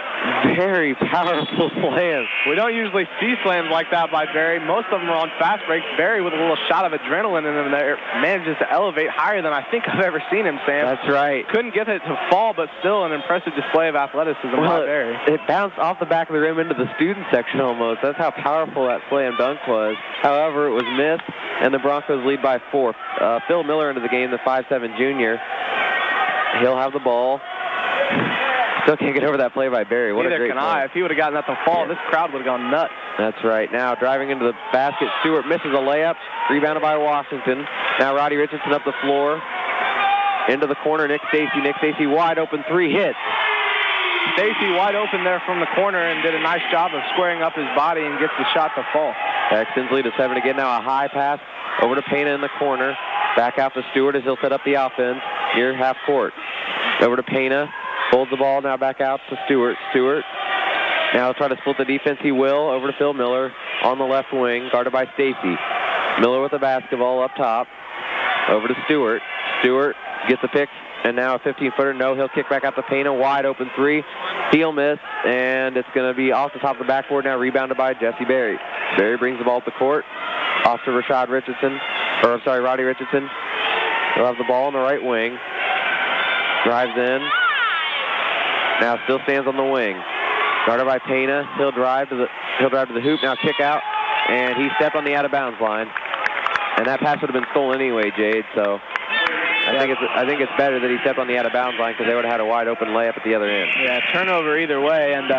B: Very powerful slam.
A: We don't usually see slams like that by Barry. Most of them are on fast breaks. Barry, with a little shot of adrenaline in him there, manages to elevate higher than I think I've ever seen him, Sam.
B: That's right.
A: Couldn't get it to fall, but still an impressive display of athleticism by Barry.
B: It bounced off the back of the rim into the student section almost. That's how powerful that slam dunk was. However, it was missed, and the Broncos lead by 4. Phil Miller into the game, the 5'7" junior. He'll have the ball. Still can't get over that play by Barry. What
A: Neither
B: a great
A: can
B: play.
A: I. If he would have gotten that to fall, this crowd would have gone nuts.
B: That's right. Now driving into the basket, Stewart misses a layup. Rebounded by Washington. Now Roddy Richardson up the floor. Into the corner, Nick Stacy. Nick Stacy wide open, 3 hits.
A: Stacy wide open there from the corner and did a nice job of squaring up his body and gets the shot to fall.
B: Texans lead to 7 again. Now a high pass over to Pena in the corner. Back out to Stewart as he'll set up the offense near half court. Over to Pena. Holds the ball now back out to Stewart. Stewart now try to split the defense. He will. Over to Phil Miller on the left wing, guarded by Stacy. Miller with the basketball up top. Over to Stewart. Stewart gets the pick, and now a 15-footer. No, he'll kick back out to Pena. Wide open 3. Steal miss, and it's going to be off the top of the backboard now, rebounded by Jesse Berry. Berry brings the ball up the court. Off to Roddy Richardson. He'll have the ball on the right wing. Drives in. Now still stands on the wing. Guarded by Pena. He'll drive to the hoop. Now kick out, and he stepped on the out-of-bounds line. And that pass would have been stolen anyway, Jade. So I think it's better that he stepped on the out-of-bounds line because they would have had a wide-open layup at the other end.
A: Yeah, turnover either way, and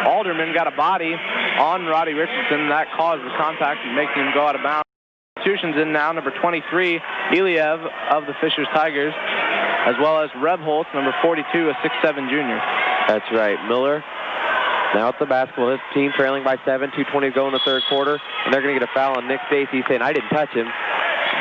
A: Alderman got a body on Roddy Richardson. That caused the contact, making him go out of bounds. Substitutions in now, number 23, Iliev of the Fishers Tigers, as well as Rebholz, number 42, a 6'7" junior.
B: That's right. Miller now at the basketball. His team trailing by 7, 2:20 to go in the third quarter, and they're going to get a foul on Nick Stacy, saying, I didn't touch him.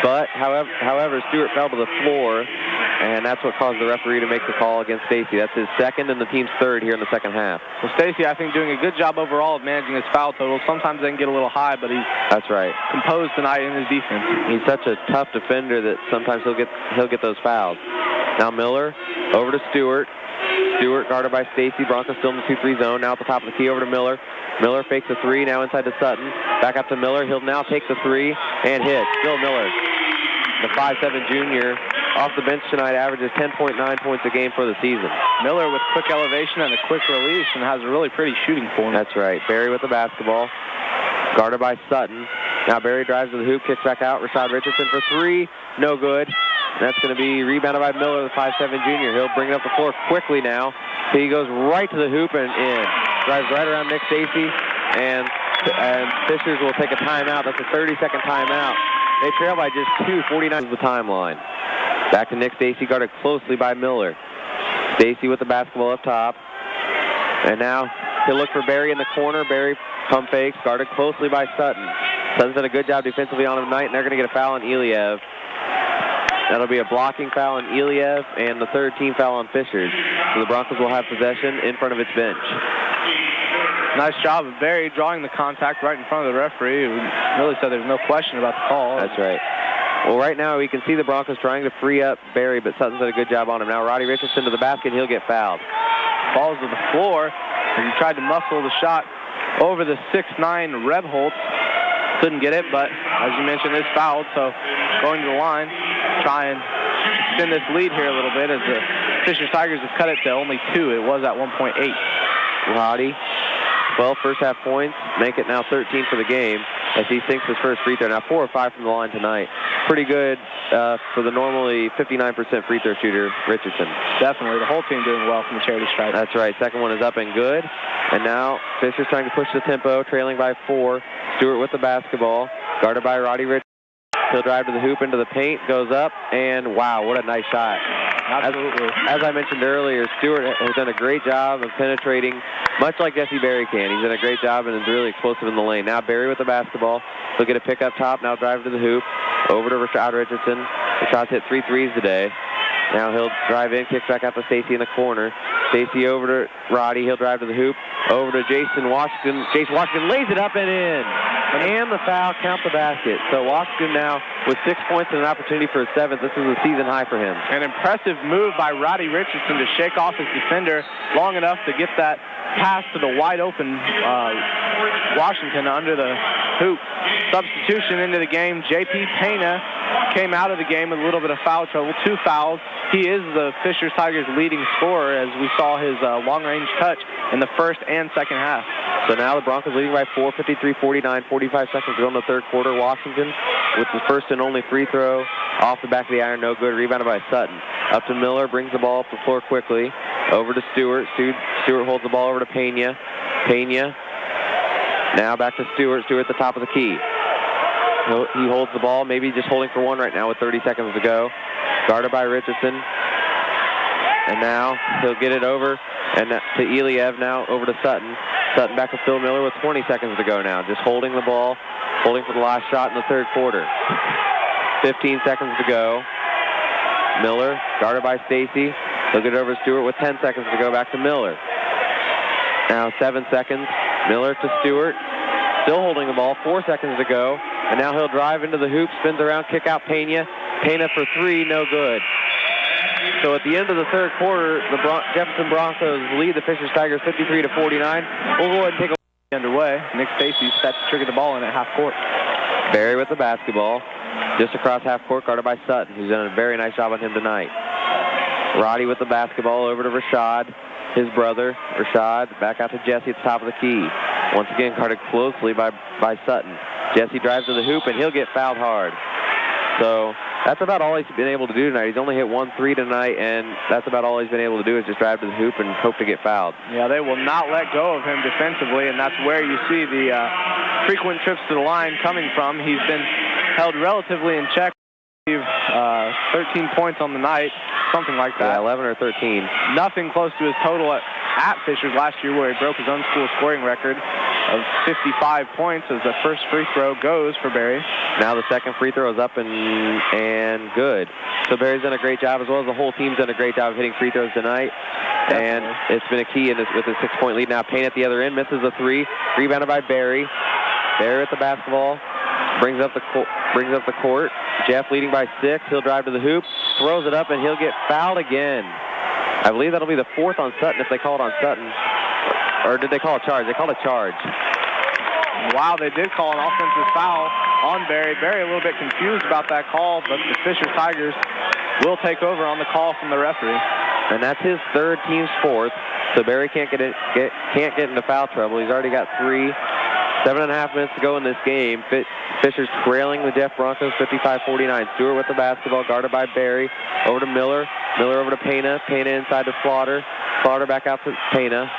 B: But, however, Stewart fell to the floor, and that's what caused the referee to make the call against Stacy. That's his second and the team's third here in the second half.
A: Well, Stacy, I think, doing a good job overall of managing his foul total. Sometimes they can get a little high, but he's composed tonight in his defense.
B: He's such a tough defender that sometimes he'll get those fouls. Now Miller over to Stewart. Stewart guarded by Stacy. Broncos still in the 2-3 zone. Now at the top of the key over to Miller. Miller fakes a 3. Now inside to Sutton. Back up to Miller. He'll now take the 3 and hit. Still Miller. The 5'7" junior off the bench tonight averages 10.9 points a game for the season.
A: Miller with quick elevation and a quick release and has a really pretty shooting form.
B: That's right. Barry with the basketball. Guarded by Sutton. Now Barry drives to the hoop, kicks back out. Rashad Richardson for 3. No good. That's going to be rebounded by Miller, the 5'7" junior. He'll bring it up the floor quickly now. He goes right to the hoop and in. Drives right around Nick Stacy, and Fishers will take a timeout. That's a 30-second timeout. They trail by just 2, 49 is the timeline. Back to Nick Stacy, guarded closely by Miller. Stacy with the basketball up top. And now he'll look for Barry in the corner. Barry pump fakes, guarded closely by Sutton. Sutton's done a good job defensively on him tonight, and they're going to get a foul on Iliev. That'll be a blocking foul on Iliev and the third team foul on Fishers. So the Broncos will have possession in front of its bench.
A: Nice job of Barry drawing the contact right in front of the referee, who really said there's no question about the call.
B: That's right. Well, right now we can see the Broncos trying to free up Barry, but Sutton's done a good job on him. Now Roddy Richardson to the basket, he'll get fouled.
A: Falls to the floor, and he tried to muscle the shot over the 6'9" Rebholz. couldn't get it, but as you mentioned, is fouled. So going to the line, try and extend this lead here a little bit as the Fisher Tigers have cut it to only 2. It was at 1.8.
B: Roddy, 12 first half points, make it now 13 for the game as he sinks his first free throw. Now 4 or 5 from the line tonight. Pretty good for the normally 59% free throw shooter, Richardson.
A: Definitely. The whole team doing well from the charity stripe.
B: That's right. Second one is up and good. And now Fisher's trying to push the tempo, trailing by 4. Stewart with the basketball, guarded by Roddy Richardson. He'll drive to the hoop into the paint, goes up, and wow, what a nice shot.
A: Absolutely.
B: As I mentioned earlier, Stewart has done a great job of penetrating, much like Jesse Berry can. He's done a great job and is really explosive in the lane. Now Berry with the basketball. He'll get a pick up top, now drive to the hoop, over to Rashad Richardson. Rashad's hit 3 threes today. Now he'll drive in, kicks back out to Stacy in the corner. Stacy over to Roddy. He'll drive to the hoop. Over to Jason Washington. Jason Washington lays it up and in. And the foul, count the basket. So Washington now with 6 points and an opportunity for a 7th. This is a season high for him.
A: An impressive move by Roddy Richardson to shake off his defender long enough to get that pass to the wide open Washington under the hoop. Substitution into the game. J.P. Pena came out of the game with a little bit of foul trouble. 2 fouls. He is the Fisher Tigers' leading scorer as we saw his long-range touch in the first and second half.
B: So now the Broncos leading by 4, 53-49, 45 seconds to go in the third quarter. Washington with the first and only free throw off the back of the iron, no good. Rebounded by Sutton. Up to Miller, brings the ball up the floor quickly. Over to Stewart. Stewart holds the ball over to Pena. Pena now back to Stewart. Stewart at the top of the key. He holds the ball, maybe just holding for one right now with 30 seconds to go. Guarded by Richardson. And now he'll get it over and to Iliev, now over to Sutton. Sutton back to Phil Miller with 20 seconds to go now. Just holding the ball, holding for the last shot in the third quarter. 15 seconds to go. Miller, guarded by Stacy. He'll get it over to Stewart with 10 seconds to go, back to Miller. Now 7 seconds. Miller to Stewart. Still holding the ball, 4 seconds to go. And now he'll drive into the hoop, spins around, kick out Pena. Pena for 3, no good. So at the end of the third quarter, the Jefferson Broncos lead the Fisher Tigers 53-49. We'll go ahead and take a
A: underway. Nick Stacy set to trigger the ball in at half court.
B: Berry with the basketball. Just across half court, guarded by Sutton, who's done a very nice job on him tonight. Roddy with the basketball over to Rashad, his brother. Rashad back out to Jesse at the top of the key. Once again, guarded closely by Sutton. Jesse drives to the hoop, and he'll get fouled hard. So that's about all he's been able to do tonight. He's only hit 1 3 tonight, and that's about all he's been able to do is just drive to the hoop and hope to get fouled.
A: Yeah, they will not let go of him defensively, and that's where you see the frequent trips to the line coming from. He's been held relatively in check. 13 points on the night, something like that.
B: Yeah, 11 or 13.
A: Nothing close to his total at Fisher's last year, where he broke his own school scoring record of 55 points as the first free throw goes for Berry.
B: Now the second free throw is up and good. So Berry's done a great job, as well as the whole team's done a great job of hitting free throws tonight. Definitely. And it's been a key with his 6-point lead. Now Payne at the other end misses a 3, rebounded by Berry. Berry with the basketball, brings up the court. Jeff leading by 6. He'll drive to the hoop, throws it up, and he'll get fouled again. I believe that'll be the 4th on Sutton if they call it on Sutton. Or did they call a charge? They called a charge.
A: Wow, they did call an offensive foul on Berry. Berry a little bit confused about that call, but the Fisher Tigers will take over on the call from the referee.
B: And that's his 3rd, team's 4th. So Berry can't get into foul trouble. He's already got 3. 7.5 minutes to go in this game. Fisher's trailing the Jeff Broncos 55-49. Stewart with the basketball, guarded by Berry. Over to Miller. Miller over to Pena. Pena inside to Slaughter. Slaughter back out to Pena.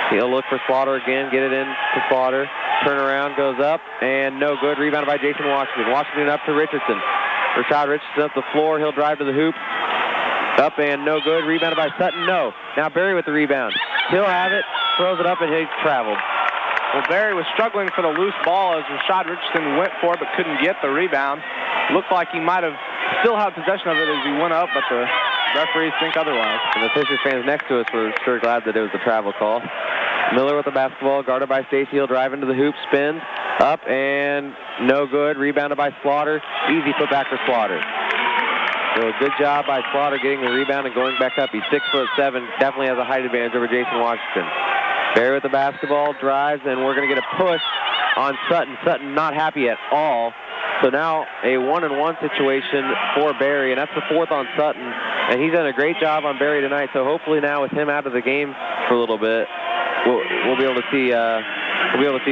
B: He'll look for Slaughter again, get it in to Slaughter. Turn around, goes up, and no good. Rebounded by Jason Washington. Washington up to Richardson. Rashad Richardson up the floor. He'll drive to the hoop. Up and no good. Rebounded by Sutton. No. Now Berry with the rebound. He'll have it. Throws it up, and he's traveled.
A: Well, Berry was struggling for the loose ball as Rashad Richardson went for it but couldn't get the rebound. Looked like he might have still had possession of it as he went up, but the referees think otherwise.
B: And the Fisher fans next to us were sure glad that it was a travel call. Miller with the basketball, guarded by Stacy. He'll drive into the hoop, spins, up, and no good. Rebounded by Slaughter. Easy put back for Slaughter. So a good job by Slaughter getting the rebound and going back up. He's 6'7", definitely has a height advantage over Jason Washington. Berry with the basketball, drives, and we're going to get a push on Sutton. Sutton not happy at all. So now a 1-and-1 situation for Berry, and that's the 4th on Sutton. And he's done a great job on Berry tonight. So hopefully now with him out of the game for a little bit, we'll be able to see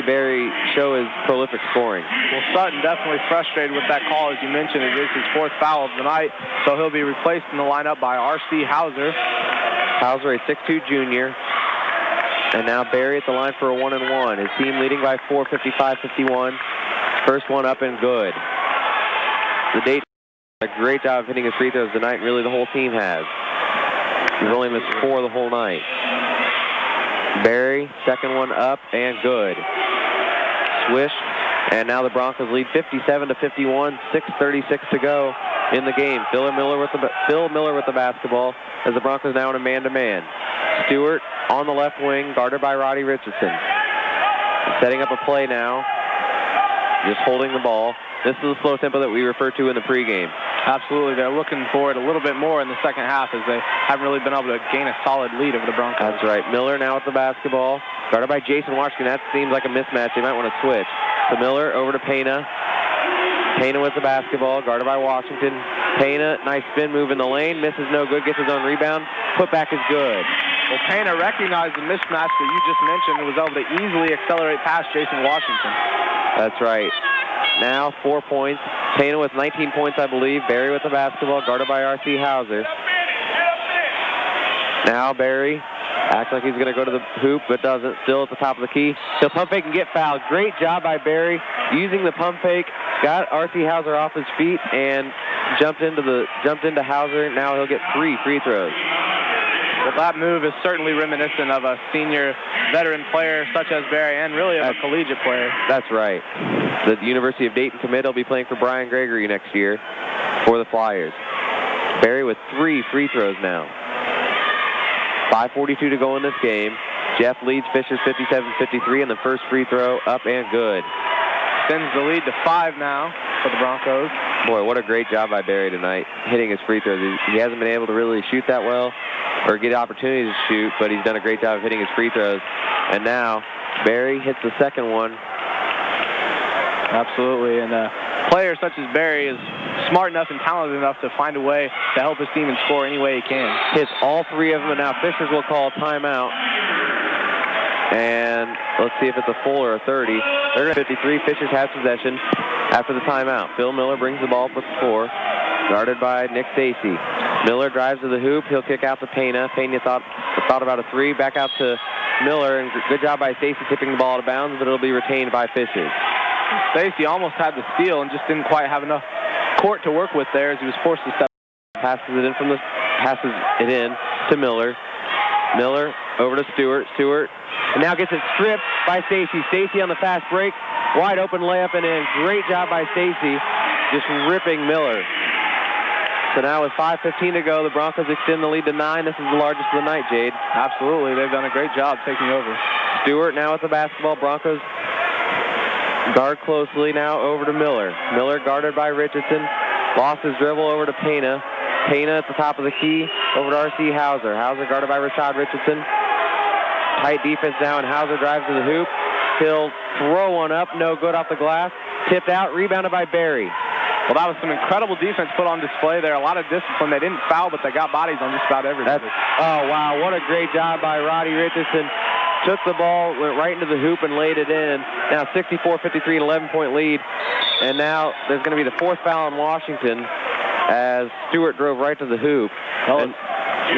B: Berry show his prolific scoring.
A: Well, Sutton definitely frustrated with that call, as you mentioned. It is his 4th foul of the night, so he'll be replaced in the lineup by R.C. Hauser.
B: Hauser, a 6'2 junior. And now Berry at the line for a 1-and-1. His team leading by 4, 55-51. First one up and good. The Dayton a great job of hitting his free throws tonight, and really the whole team has. He's only missed 4 the whole night. Berry, second one up and good. Swish, and now the Broncos lead 57-51, 6:36 to go in the game. Phil Miller with the basketball as the Broncos now in a man-to-man. Stewart on the left wing, guarded by Roddy Richardson. Setting up a play now, just holding the ball. This is the slow tempo that we referred to in the pregame.
A: Absolutely. They're looking for it a little bit more in the second half as they haven't really been able to gain a solid lead over the Broncos.
B: That's right. Miller now with the basketball, guarded by Jason Washington. That seems like a mismatch. They might want to switch. So Miller over to Pena. Pena with the basketball, guarded by Washington. Pena, nice spin move in the lane. Misses no good, gets his own rebound. Put back is good.
A: Well, Pena recognized the mismatch that you just mentioned and was able to easily accelerate past Jason Washington.
B: That's right. Now 4 points. Pena with 19 points, I believe. Berry with the basketball, guarded by R.C. Hauser. Now Berry acts like he's going to go to the hoop, but doesn't. Still at the top of the key. He'll pump fake and get fouled. Great job by Berry using the pump fake. Got R.C. Hauser off his feet and jumped into Hauser. Now he'll get 3 free throws.
A: Well, that move is certainly reminiscent of a senior veteran player such as Berry and really of a collegiate player.
B: That's right. The University of Dayton commit will be playing for Brian Gregory next year for the Flyers. Berry with 3 free throws now. 5:42 to go in this game. Jeff leads Fishers 57-53, and the first free throw up and good.
A: Extends the lead to 5 now for the Broncos.
B: Boy, what a great job by Berry tonight, hitting his free throws. He hasn't been able to really shoot that well or get opportunities to shoot, but he's done a great job of hitting his free throws. And now Berry hits the second one.
A: Absolutely, and a player such as Berry is smart enough and talented enough to find a way to help his team and score any way he can.
B: Hits all 3 of them, and now Fishers will call timeout. And let's see if it's a full or a 30. They're going to 53. Fishers has possession after the timeout. Phil Miller brings the ball up with the 4, guarded by Nick Stacy. Miller drives to the hoop. He'll kick out to Pena. Pena thought about a 3. Back out to Miller, and good job by Stacy tipping the ball out of bounds, but it'll be retained by Fishers.
A: Stacy almost had the steal and just didn't quite have enough court to work with there as he was forced to step.
B: Passes it in to Miller. Miller over to Stewart. Stewart, and now gets it stripped by Stacy. Stacy on the fast break. Wide open layup and in. Great job by Stacy, just ripping Miller. So now with 5:15 to go, the Broncos extend the lead to 9. This is the largest of the night, Jade.
A: Absolutely. They've done a great job taking over.
B: Stewart now with the basketball. Broncos guard closely now over to Miller. Miller guarded by Richardson. Lost his dribble over to Pena. Pena at the top of the key over to R.C. Hauser. Hauser guarded by Rashad Richardson. Tight defense now, and Hauser drives to the hoop. He'll throw one up, no good off the glass. Tipped out, rebounded by Berry.
A: Well, that was some incredible defense put on display there. A lot of discipline. They didn't foul, but they got bodies on just about everybody.
B: Oh, wow, what a great job by Roddy Richardson. Took the ball, went right into the hoop, and laid it in. Now 64-53, an 11-point lead. And now there's going to be the 4th foul on Washington as Stewart drove right to the hoop. And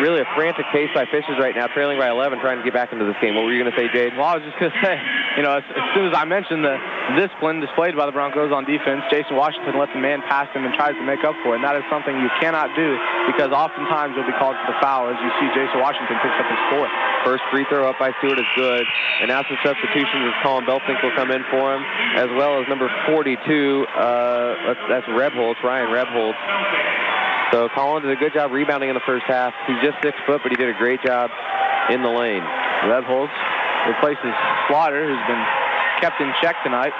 B: really a frantic pace by Fishers right now, trailing by 11, trying to get back into this game. What were you going to say, Jade?
A: Well, I was just going to say, as soon as I mentioned the discipline displayed by the Broncos on defense, Jason Washington lets the man past him and tries to make up for it. And that is something you cannot do because oftentimes you'll be called for the foul as you see Jason Washington picks up his 4th.
B: First free throw up by Stewart is good. And now some substitutions as Colin Belfink will come in for him, as well as number 42, that's Rebholz, Ryan Rebholz. So Colin did a good job rebounding in the first half. He's just 6 foot, but he did a great job in the lane.
A: Rebholz replaces Slaughter, who's been kept in check tonight.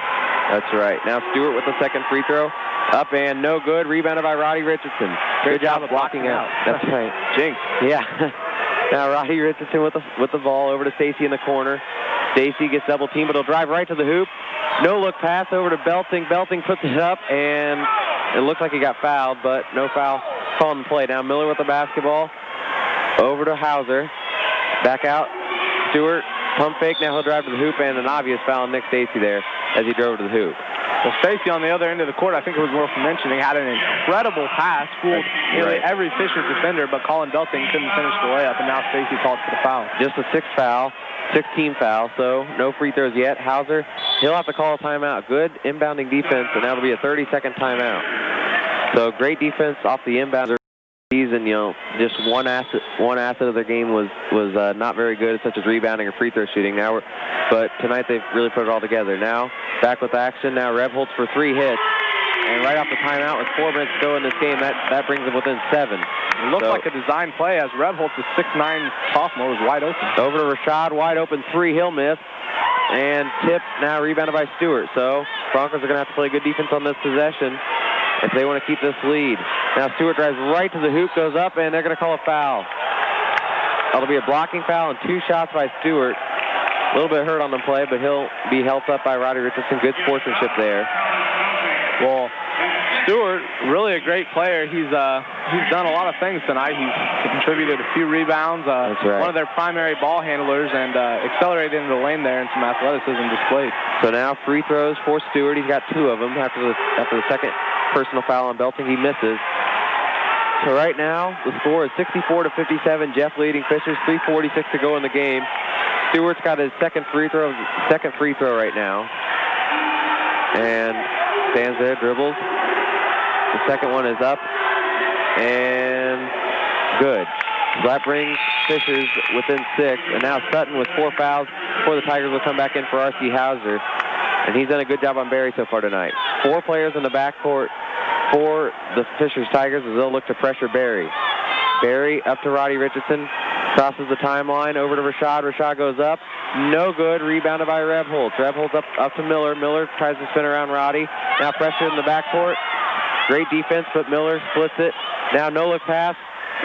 B: That's right. Now Stewart with the second free throw. Up and no good. Rebounded by Roddy Richardson.
A: Great job of blocking out.
B: That's right.
A: Jinx.
B: Yeah. Now Roddy Richardson with the ball over to Stacy in the corner. Stacy gets double teamed, but he'll drive right to the hoop. No look pass over to Belting. Belting puts it up, and it looked like he got fouled, but no foul call on the play. Now Miller with the basketball. Over to Hauser. Back out. Stewart. Pump fake. Now he'll drive to the hoop, and an obvious foul on Nick Stacy there as he drove to the hoop.
A: Well, Stacy on the other end of the court, I think it was worth mentioning, had an incredible pass, fooled nearly every Fisher defender, but Colin Belting couldn't finish the layup, and now Stacy called for the foul.
B: Just a 16 foul, so no free throws yet. Hauser, he'll have to call a timeout. Good inbounding defense, and that'll be a 30-second timeout. So great defense off the inbounder. And just one asset of their game was not very good, such as rebounding or free throw shooting. But tonight they've really put it all together. Now back with action. Now Rebholz for 3 hits, and right off the timeout with 4 minutes to go in this game, that brings them within 7.
A: It looked like a design play as Rebholz, the 6'9" sophomore, was wide open.
B: Over to Rashad, wide open 3, he'll miss, and tipped. Now rebounded by Stewart. So Broncos are going to have to play good defense on this possession if they want to keep this lead. Now Stewart drives right to the hoop, goes up, and they're going to call a foul. That'll be a blocking foul and 2 shots by Stewart. A little bit hurt on the play, but he'll be helped up by Roddy Richardson. Good sportsmanship there.
A: Well, Stewart, really a great player. He's done a lot of things tonight. He's contributed a few rebounds.
B: That's right.
A: One of their primary ball handlers, and accelerated into the lane there, and some athleticism displayed.
B: So now free throws for Stewart. He's got 2 of them after the second personal foul on Belting. He misses. So right now the score is 64-57. Jeff leading Fishers. 3:46 to go in the game. Stewart's got his second free throw right now, and stands there, dribbles. The second one is up, and good. So that brings Fishers within 6, and now Sutton with 4 fouls before the Tigers will come back in for R.C. Hauser, and he's done a good job on Barry so far tonight. 4 players in the backcourt for the Fishers Tigers as they'll look to pressure Barry. Barry up to Roddy Richardson, crosses the timeline over to Rashad. Rashad goes up, no good, rebounded by Rebholz. Rebholz up to Miller. Miller tries to spin around Roddy. Now pressure in the backcourt. Great defense, but Miller splits it. Now no look pass,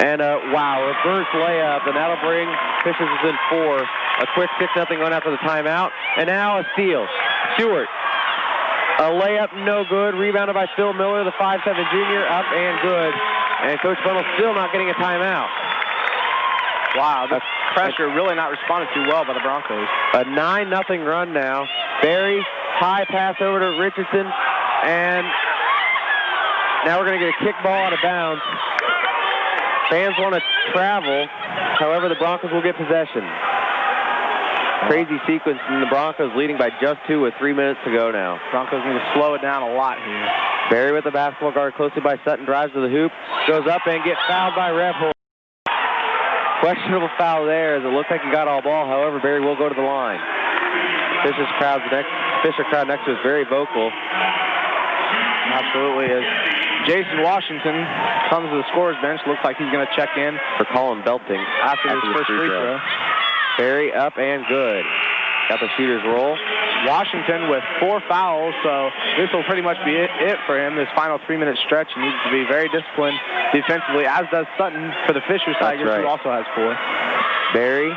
B: and reverse layup, and that'll bring Fishers within 4. A quick 6-0 going after the timeout, and now a steal. Stewart, a layup, no good. Rebounded by Phil Miller, the 5'7" junior, up and good. And Coach Funnell still not getting a timeout.
A: Wow, the pressure really not responded too well by the Broncos.
B: A 9-0 run now. Barry, high pass over to Richardson, and now we're going to get a kick ball out of bounds. Fans want to travel. However, the Broncos will get possession. Crazy sequence, and the Broncos leading by just 2 with 3 minutes to go now.
A: Broncos need to slow it down a lot here.
B: Barry with the basketball guard closely by Sutton, drives to the hoop, goes up and gets fouled by Rebholz. Questionable foul there as it looks like he got all ball. However, Barry will go to the line. Fisher crowd next to is very vocal.
A: Absolutely is. Jason Washington comes to the scorer's bench. Looks like he's going to check in
B: for Colin Belting
A: after his first free throw.
B: Barry up and good. Got the shooter's roll.
A: Washington with 4 fouls, so this will pretty much be it for him. This final 3-minute stretch, he needs to be very disciplined defensively, as does Sutton for the Fishers Tigers, who also has 4.
B: Barry,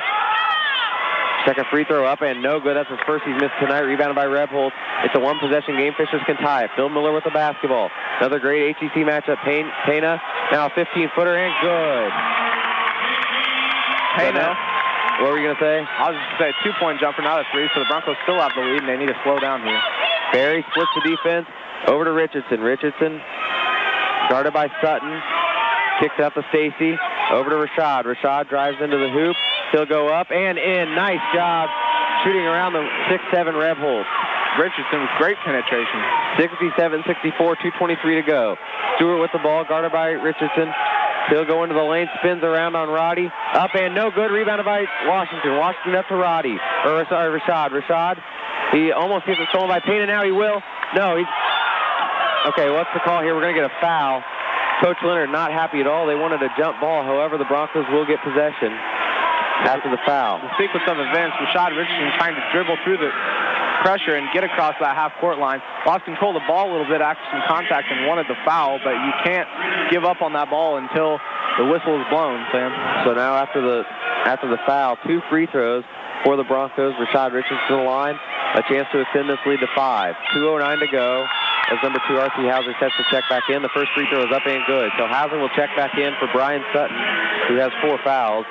B: second free throw up and no good. That's his first he's missed tonight. Rebounded by Rebholz. It's a 1-possession game. Fishers can tie it. Phil Miller with the basketball. Another great HEC matchup. Pena now a 15-footer and good.
A: Pena.
B: What were you going to say?
A: I was just going to say 2-point jumper, not a 3, so the Broncos still have the lead, and they need to slow down here.
B: Barry splits the defense over to Richardson. Richardson guarded by Sutton. Kicks out to Stacy. Over to Rashad. Rashad drives into the hoop. He'll go up and in. Nice job shooting around the 6'7" Rebholz.
A: Richardson with great penetration.
B: 67-64, 2:23 to go. Stewart with the ball, guarded by Richardson. He'll go into the lane, spins around on Roddy. Up and no good, rebounded by Washington. Washington up to Roddy. Rashad. Rashad, he almost gets it stolen by Pena. Now he will. No, he's... Okay, what's the call here? We're going to get a foul. Coach Leonard not happy at all. They wanted a jump ball. However, the Broncos will get possession after the foul.
A: The sequence of events, Rashad Richardson trying to dribble through the pressure and get across that half-court line. Lost control of the ball a little bit after some contact and wanted the foul, but you can't give up on that ball until the whistle is blown, Sam.
B: So now after the after the foul. 2 free throws for the Broncos. Rashad Richardson to the line. A chance to extend this lead to 5. 2:09 to go as number 2 R.C. Hauser sets to check back in. The first free throw is up and good. So Hauser will check back in for Brian Sutton, who has 4 fouls.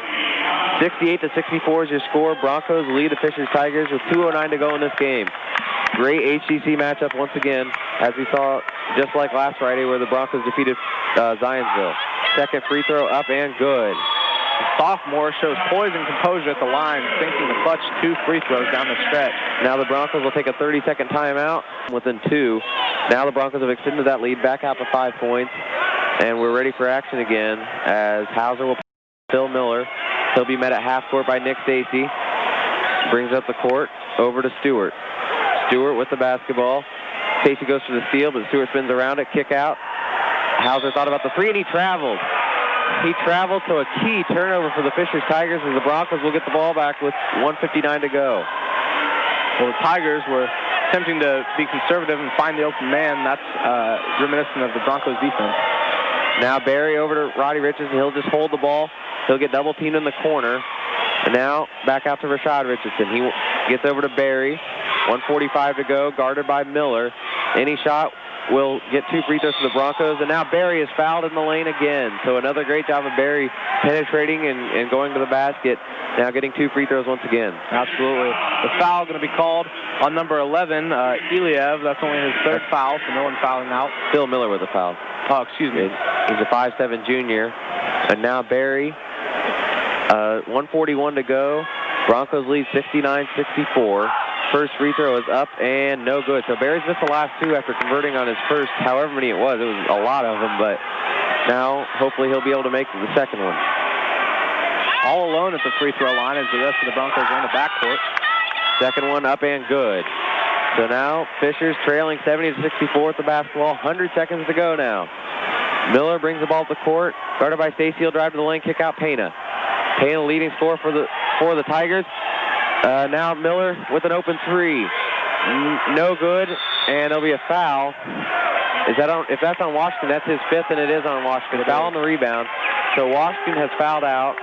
B: 68-64 is your score. Broncos lead the Fishers Tigers with 2:09 to go in this game. Great HGC matchup once again, as we saw just like last Friday where the Broncos defeated Zionsville. Second free throw up and good.
A: The sophomore shows poise and composure at the line, sinking the clutch 2 free throws down the stretch.
B: Now the Broncos will take a 30-second timeout within 2. Now the Broncos have extended that lead back out to 5 points, and we're ready for action again as Hauser will Phil Miller. He'll be met at half court by Nick Stacy. Brings up the court over to Stewart. Stewart with the basketball. Stacy goes for the steal, but Stewart spins around it. Kick out. Hauser thought about the 3, and he traveled. He traveled to a key turnover for the Fishers Tigers as the Broncos will get the ball back with 1:59 to go.
A: Well, the Tigers were attempting to be conservative and find the open man. That's reminiscent of the Broncos defense.
B: Now Barry over to Roddy Richardson. He'll just hold the ball. He'll get double teamed in the corner. And now back out to Rashad Richardson. He gets over to Barry. 1:45 to go, guarded by Miller. Any shot will get 2 free throws for the Broncos. And now Barry is fouled in the lane again. So another great job of Barry penetrating and going to the basket. Now getting 2 free throws once again.
A: Absolutely. The foul going to be called on number 11, Iliev. That's only his 3rd foul, so no one fouling out.
B: Phil Miller with a foul.
A: Oh, excuse me.
B: He's a 5'7" junior. And now Barry, 1:41 to go. Broncos lead 69-64. First free throw is up and no good. So Barry's missed the last 2 after converting on his first, however many it was. It was a lot of them, but now hopefully he'll be able to make the second one.
A: All alone at the free throw line as the rest of the Broncos are in the backcourt.
B: Second one up and good. So now Fishers trailing 70-64 at the basketball. 100 seconds to go now. Miller brings the ball to the court. Guarded by Stacy. He'll drive to the lane, kick out Pena. Pena leading scorer for the Tigers. Now Miller with an open 3. No good, and there'll be a foul. If that's on Washington, that's his 5th, and it is on Washington. Foul on the rebound. So Washington has fouled out,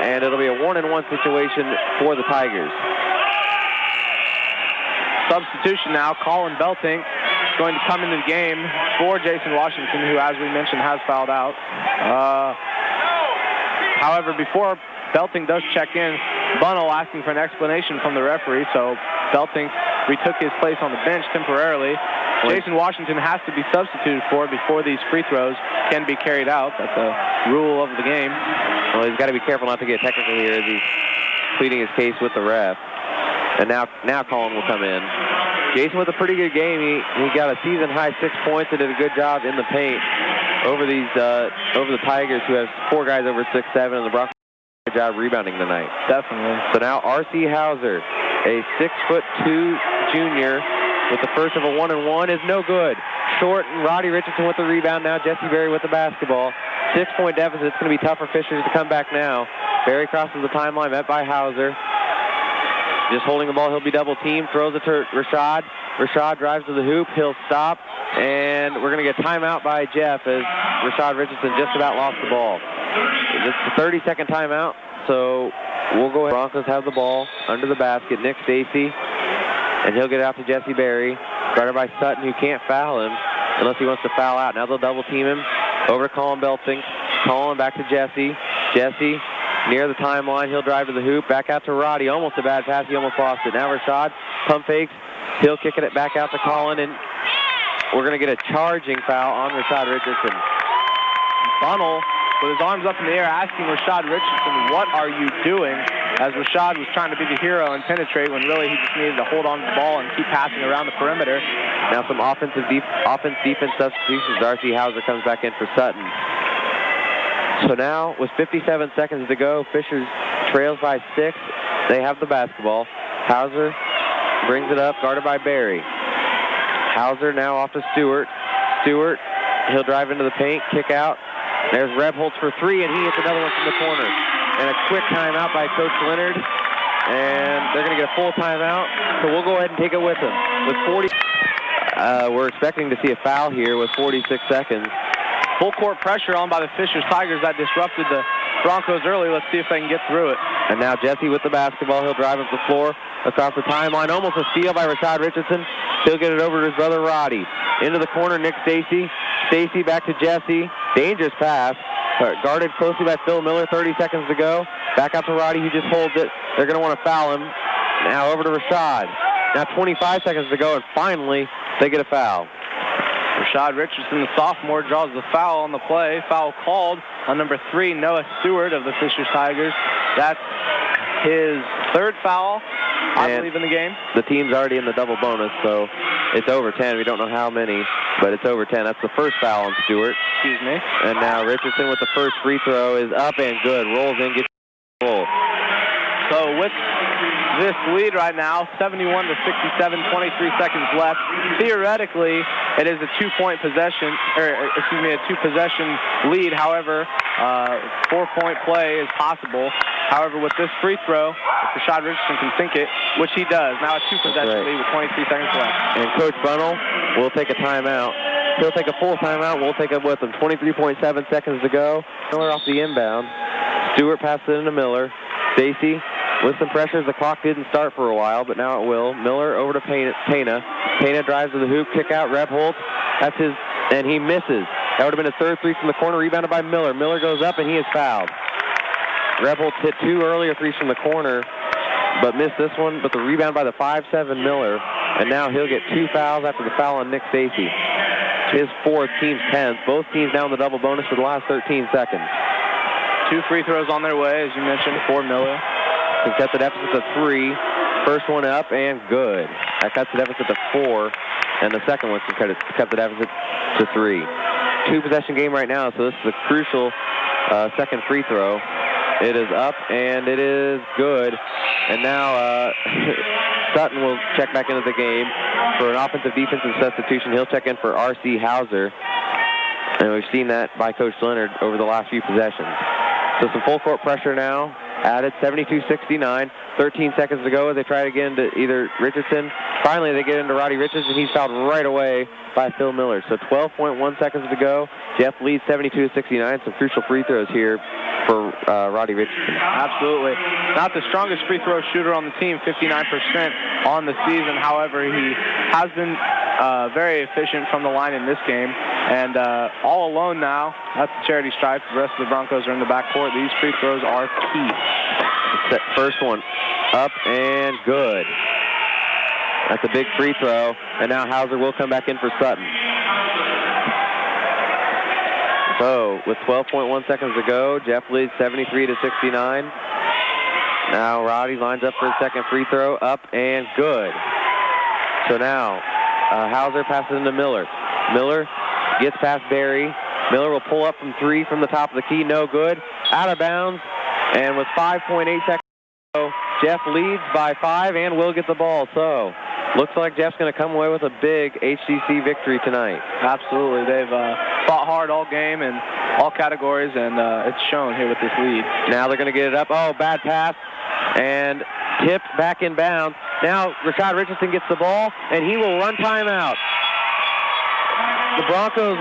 B: and it'll be a 1-and-1 situation for the Tigers.
A: Substitution now. Colin Belting is going to come into the game for Jason Washington, who, as we mentioned, has fouled out. However, before Belting does check in, Bunnell asking for an explanation from the referee, so Belting retook his place on the bench temporarily. Jason Washington has to be substituted for before these free throws can be carried out. That's a rule of the game.
B: Well, he's got to be careful not to get technical here as he's pleading his case with the ref. And now Colin will come in. Jason with a pretty good game. He got a season-high 6 points and did a good job in the paint over the Tigers, who have 4 guys over 6'7", and the Broncos did a good job rebounding tonight.
A: Definitely.
B: So now R.C. Hauser, a 6'2" junior, with the first of a 1-and-1 is no good. Short and Roddy Richardson with the rebound. Now Jesse Berry with the basketball. 6-point deficit. It's going to be tough for Fishers to come back now. Berry crosses the timeline, met by Hauser. Just holding the ball. He'll be double teamed. Throws it to Rashad. Rashad drives to the hoop. He'll stop. And we're going to get timeout by Jeff as Rashad Richardson just about lost the ball. It's a 30-second timeout. So we'll go ahead. Broncos have the ball under the basket. Nick Stacy. And he'll get it out to Jesse Berry. Guarded by Sutton, who can't foul him unless he wants to foul out. Now they'll double team him. Over to Colin Belting. Colin back to Jesse. Jesse near the timeline. He'll drive to the hoop. Back out to Roddy. Almost a bad pass. He almost lost it. Now Rashad pump fakes. He'll kick it back out to Colin. And we're going to get a charging foul on Rashad Richardson.
A: Bunnell with his arms up in the air asking Rashad Richardson, what are you doing? As Rashad was trying to be the hero and penetrate when really he just needed to hold on to the ball and keep passing around the perimeter.
B: Now some offense-defense substitutions. R.C. Hauser comes back in for Sutton. So now, with 57 seconds to go, Fishers trails by 6. They have the basketball. Hauser brings it up, guarded by Berry. Hauser now off to Stewart. Stewart, he'll drive into the paint, kick out. There's Rebholz for 3, and he hits another one from the corner. And a quick timeout by Coach Leonard. And they're going to get a full timeout. So we'll go ahead and take it with them. With 40, we're expecting to see a foul here with 46 seconds.
A: Full court pressure on by the Fishers Tigers that disrupted the Broncos early. Let's see if they can get through it.
B: And now Jesse with the basketball. He'll drive up the floor across the timeline. Almost a steal by Rashad Richardson. He'll get it over to his brother Roddy. Into the corner, Nick Stacy. Stacy back to Jesse. Dangerous pass. Guarded closely by Phil Miller. 30 seconds to go. Back out to Roddy. He just holds it. They're going to want to foul him. Now over to Rashad. Now 25 seconds to go, and finally they get a foul.
A: Rashad Richardson, the sophomore, draws the foul on the play. Foul called on number 3, Noah Stewart of the Fishers Tigers. That's his third foul, I believe, in the game.
B: The team's already in the double bonus, so it's over 10. We don't know how many, but it's over 10. That's the first foul on Stewart.
A: Excuse me.
B: And now Richardson with the first free throw is up and good. Rolls in, gets the goal.
A: So with this lead right now, 71 to 67, 23 seconds left. Theoretically, it is a 2-point possession, a 2-possession lead. However, 4-point play is possible. However, with this free throw, if Rashad Richardson can sink it, which he does, now a 2-possession lead with 23 seconds left.
B: And Coach Bunnell will take a timeout. He'll take a full timeout. We'll take it with him. 23.7 seconds to go. Miller off the inbound. Stewart passes it into Miller. Stacy with some pressures. The clock didn't start for a while, but now it will. Miller over to Pena. Pena drives to the hoop, kick out, Rebholz. That's his, and he misses. That would have been a third three from the corner, rebounded by Miller. Miller goes up, and he is fouled. Rebholz hit 2 earlier threes from the corner, but missed this one, but the rebound by the 5'7" Miller, and now he'll get 2 fouls after the foul on Nick Stacy. His 4th, team's 10th. Both teams now in the double bonus for the last 13 seconds.
A: 2 free throws on their way, as you mentioned, for Miller.
B: Can cut the deficit to 3. First one up and good. That cuts the deficit to 4, and the second one can cut the deficit to 3. 2-possession game right now, so this is a crucial second free throw. It is up and it is good. And now Sutton will check back into the game for an offensive-defensive substitution. He'll check in for R.C. Hauser, and we've seen that by Coach Leonard over the last few possessions. So some full-court pressure now. Added 72-69. 13 seconds to go as they try to get into either Richardson. Finally, they get into Roddy Richardson. He's fouled right away by Phil Miller. So 12.1 seconds to go. Jeff leads 72-69. Some crucial free throws here for Roddy Richardson.
A: Absolutely. Not the strongest free throw shooter on the team, 59% on the season. However, he has been very efficient from the line in this game. And all alone now, that's the charity stripe. The rest of the Broncos are in the backcourt. These free throws are key.
B: First one up and good. That's a big free throw. And now Hauser will come back in for Sutton. So with 12.1 seconds to go, Jeff leads 73-69. Now Roddy lines up for his second free throw, up and good. So now Hauser passes into Miller. Miller gets past Barry. Miller will pull up from 3 from the top of the key, no good. Out of bounds, and with 5.8 seconds to go, Jeff leads by 5 and will get the ball. So looks like Jeff's going to come away with a big HCC victory tonight.
A: Absolutely. They've fought hard all game in all categories, and it's shown here with this lead.
B: Now they're going to get it up. Oh, bad pass. And tipped back in bounds. Now Rashad Richardson gets the ball, and he will run timeout. The Broncos